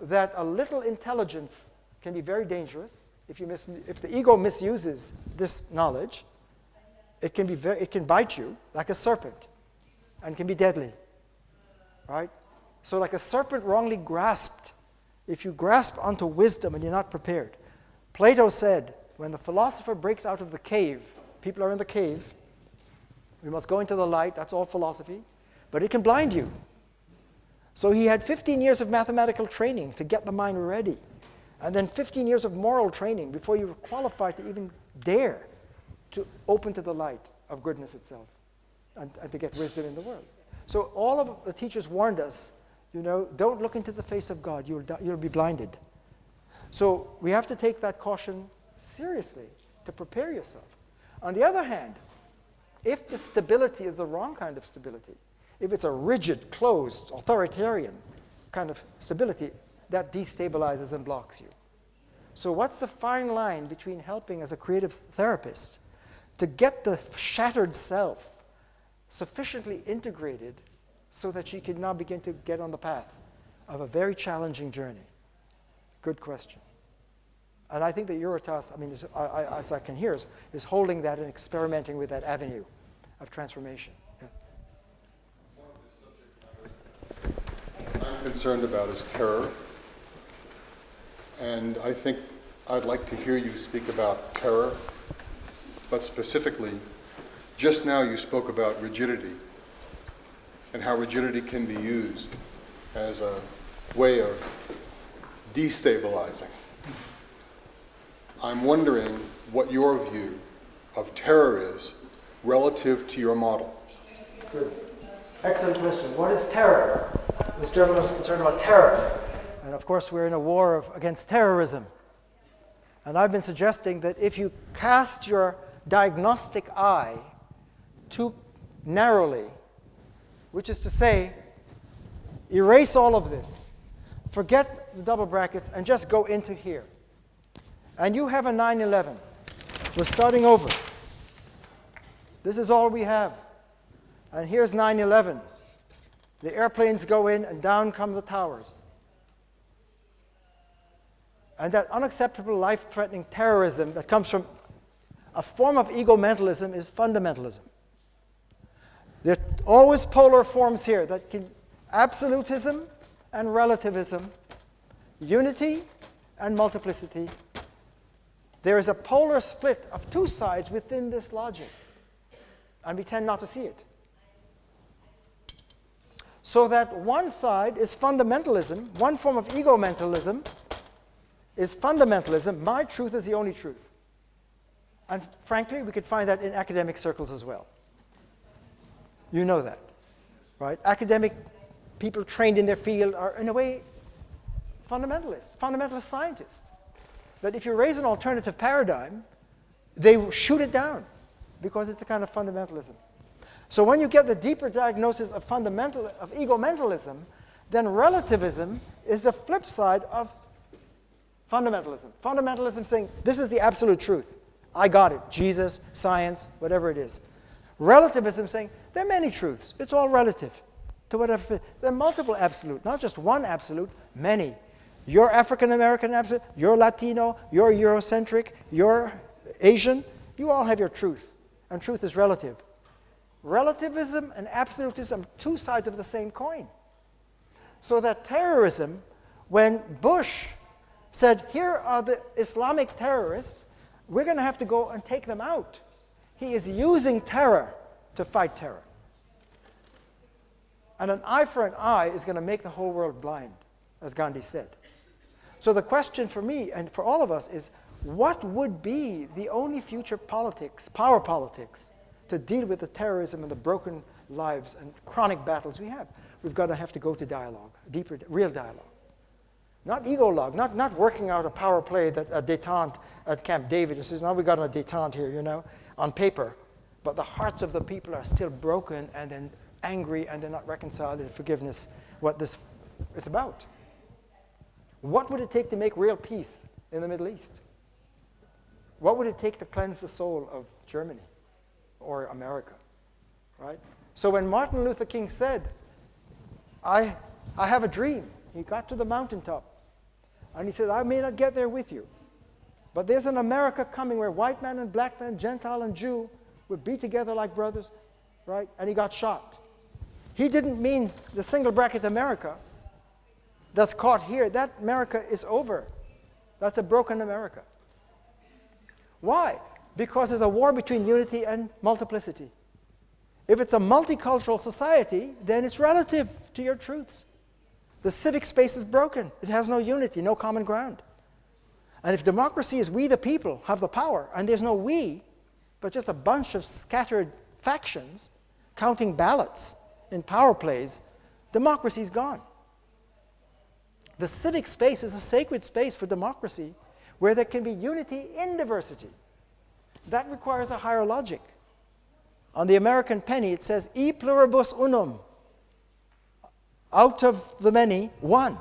that a little intelligence can be very dangerous. If the ego misuses this knowledge, it can bite you like a serpent and can be deadly, right? So like a serpent wrongly grasped, if you grasp onto wisdom and you're not prepared. Plato said, when the philosopher breaks out of the cave, people are in the cave, we must go into the light, that's all philosophy, but it can blind you. So he had 15 years of mathematical training to get the mind ready, and then 15 years of moral training before you were qualified to even dare to open to the light of goodness itself and to get wisdom in the world. So all of the teachers warned us, don't look into the face of God, you'll be blinded. So we have to take that caution seriously to prepare yourself. On the other hand, if the stability is the wrong kind of stability, if it's a rigid, closed, authoritarian kind of stability, that destabilizes and blocks you. So what's the fine line between helping as a creative therapist to get the shattered self sufficiently integrated so that she can now begin to get on the path of a very challenging journey? Good question. And I think that EUROTAS, as I can hear, is holding that and experimenting with that avenue of transformation. Yes. One of the subject matters I'm concerned about is terror. And I think I'd like to hear you speak about terror, but specifically, just now you spoke about rigidity and how rigidity can be used as a way of destabilizing. I'm wondering what your view of terror is relative to your model. Good. Excellent question. What is terror? This gentleman is concerned about terror. And of course, we're in a war against terrorism. And I've been suggesting that if you cast your diagnostic eye too narrowly, which is to say, erase all of this, forget the double brackets, and just go into here. And you have a 9/11. We're starting over. This is all we have. And here's 9/11. The airplanes go in and down come the towers. And that unacceptable, life-threatening terrorism that comes from a form of egomentalism is fundamentalism. There are always polar forms here that can absolutism and relativism, unity and multiplicity. There is a polar split of two sides within this logic, and we tend not to see it. So that one side is fundamentalism, one form of egomentalism is fundamentalism. My truth is the only truth. And frankly, we could find that in academic circles as well. You know that, right? Academic people trained in their field are, in a way, fundamentalist scientists. That if you raise an alternative paradigm, they shoot it down because it's a kind of fundamentalism. So when you get the deeper diagnosis of egomentalism, then relativism is the flip side of fundamentalism. Fundamentalism saying, this is the absolute truth. I got it. Jesus, science, whatever it is. Relativism saying, there are many truths. It's all relative to whatever. There are multiple absolute, not just one absolute, many. You're African-American absolute, you're Latino, you're Eurocentric, you're Asian. You all have your truth, and truth is relative. Relativism and absolutism, two sides of the same coin. So that terrorism, when Bush said, here are the Islamic terrorists. We're going to have to go and take them out. He is using terror to fight terror. And an eye for an eye is going to make the whole world blind, as Gandhi said. So the question for me and for all of us is, what would be the only future politics, power politics, to deal with the terrorism and the broken lives and chronic battles we have? We've got to have to go to dialogue, deeper, real dialogue. Not ego-log, not working out a power play that a détente at Camp David. It says, now we've got a détente here, you know, on paper. But the hearts of the people are still broken and then angry and they're not reconciled in forgiveness, what this is about. What would it take to make real peace in the Middle East? What would it take to cleanse the soul of Germany or America, right? So when Martin Luther King said, I have a dream, he got to the mountaintop and he said, I may not get there with you, but there's an America coming where white man and black man, Gentile and Jew would be together like brothers, right? And he got shot. He didn't mean the single bracket America that's caught here. That America is over. That's a broken America. Why? Because there's a war between unity and multiplicity. If it's a multicultural society, then it's relative to your truths. The civic space is broken. It has no unity, no common ground. And if democracy is we the people have the power, and there's no we, but just a bunch of scattered factions counting ballots in power plays, democracy is gone. The civic space is a sacred space for democracy where there can be unity in diversity. That requires a higher logic. On the American penny, it says, e pluribus unum. Out of the many, one.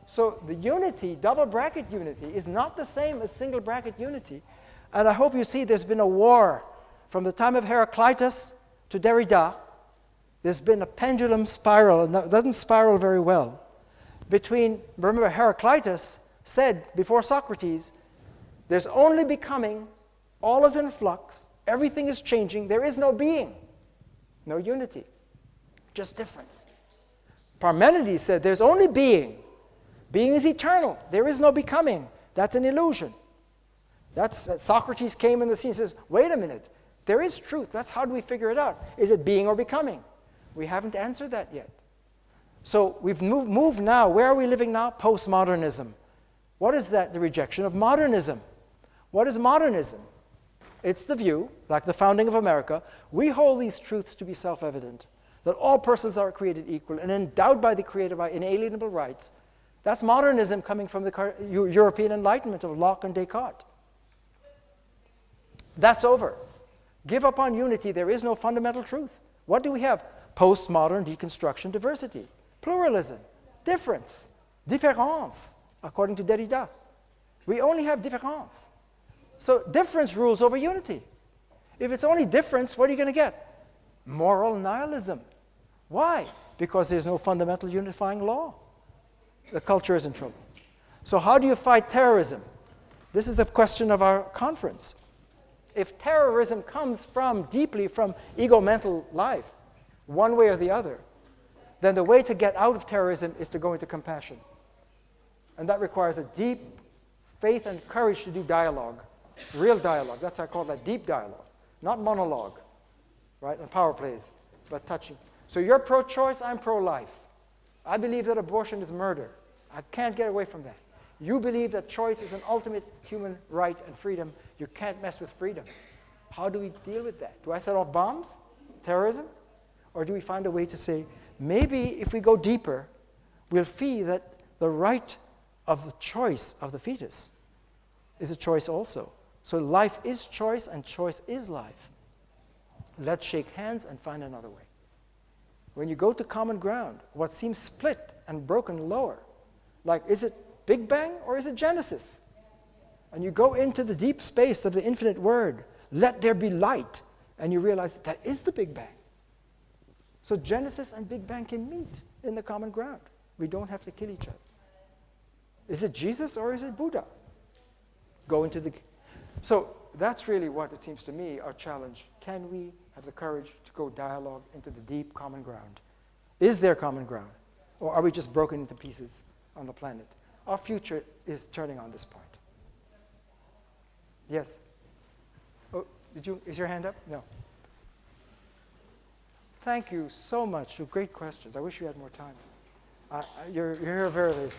So the unity, double bracket unity, is not the same as single bracket unity. And I hope you see there's been a war from the time of Heraclitus to Derrida. There's been a pendulum spiral, and it doesn't spiral very well, between, remember Heraclitus said before Socrates, there's only becoming, all is in flux, everything is changing, there is no being, no unity, just difference. Parmenides said there's only being. Being is eternal, there is no becoming, that's an illusion. That's Socrates came in the scene and says, wait a minute, there is truth, that's how do we figure it out? Is it being or becoming? We haven't answered that yet. So we've moved now, where are we living now? Postmodernism. What is that? The rejection of modernism. What is modernism? It's the view, like the founding of America, we hold these truths to be self-evident, that all persons are created equal and endowed by the Creator by inalienable rights. That's modernism coming from the European Enlightenment of Locke and Descartes. That's over. Give up on unity, there is no fundamental truth. What do we have? Postmodern deconstruction, diversity, pluralism, difference, différence, according to Derrida. We only have différence. So difference rules over unity. If it's only difference, what are you going to get? Moral nihilism. Why? Because there's no fundamental unifying law. The culture is in trouble. So how do you fight terrorism? This is the question of our conference. If terrorism comes deeply from EgoMental life, one way or the other, then the way to get out of terrorism is to go into compassion. And that requires a deep faith and courage to do dialogue, real dialogue. That's why I call that deep dialogue, not monologue, right, and power plays, but touching. So you're pro-choice, I'm pro-life. I believe that abortion is murder. I can't get away from that. You believe that choice is an ultimate human right and freedom. You can't mess with freedom. How do we deal with that? Do I set off bombs? Terrorism? Or do we find a way to say, maybe if we go deeper, we'll see that the right of the choice of the fetus is a choice also. So life is choice and choice is life. Let's shake hands and find another way. When you go to common ground, what seems split and broken lower, like is it Big Bang or is it Genesis? And you go into the deep space of the infinite word, let there be light, and you realize that is the Big Bang. So Genesis and Big Bang can meet in the common ground. We don't have to kill each other. Is it Jesus or is it Buddha? Go into the... So that's really what it seems to me our challenge. Can we have the courage to go dialogue into the deep common ground? Is there common ground? Or are we just broken into pieces on the planet? Our future is turning on this point. Yes? Oh, is your hand up? No. Thank you so much. Great questions. I wish you had more time. You're here very late.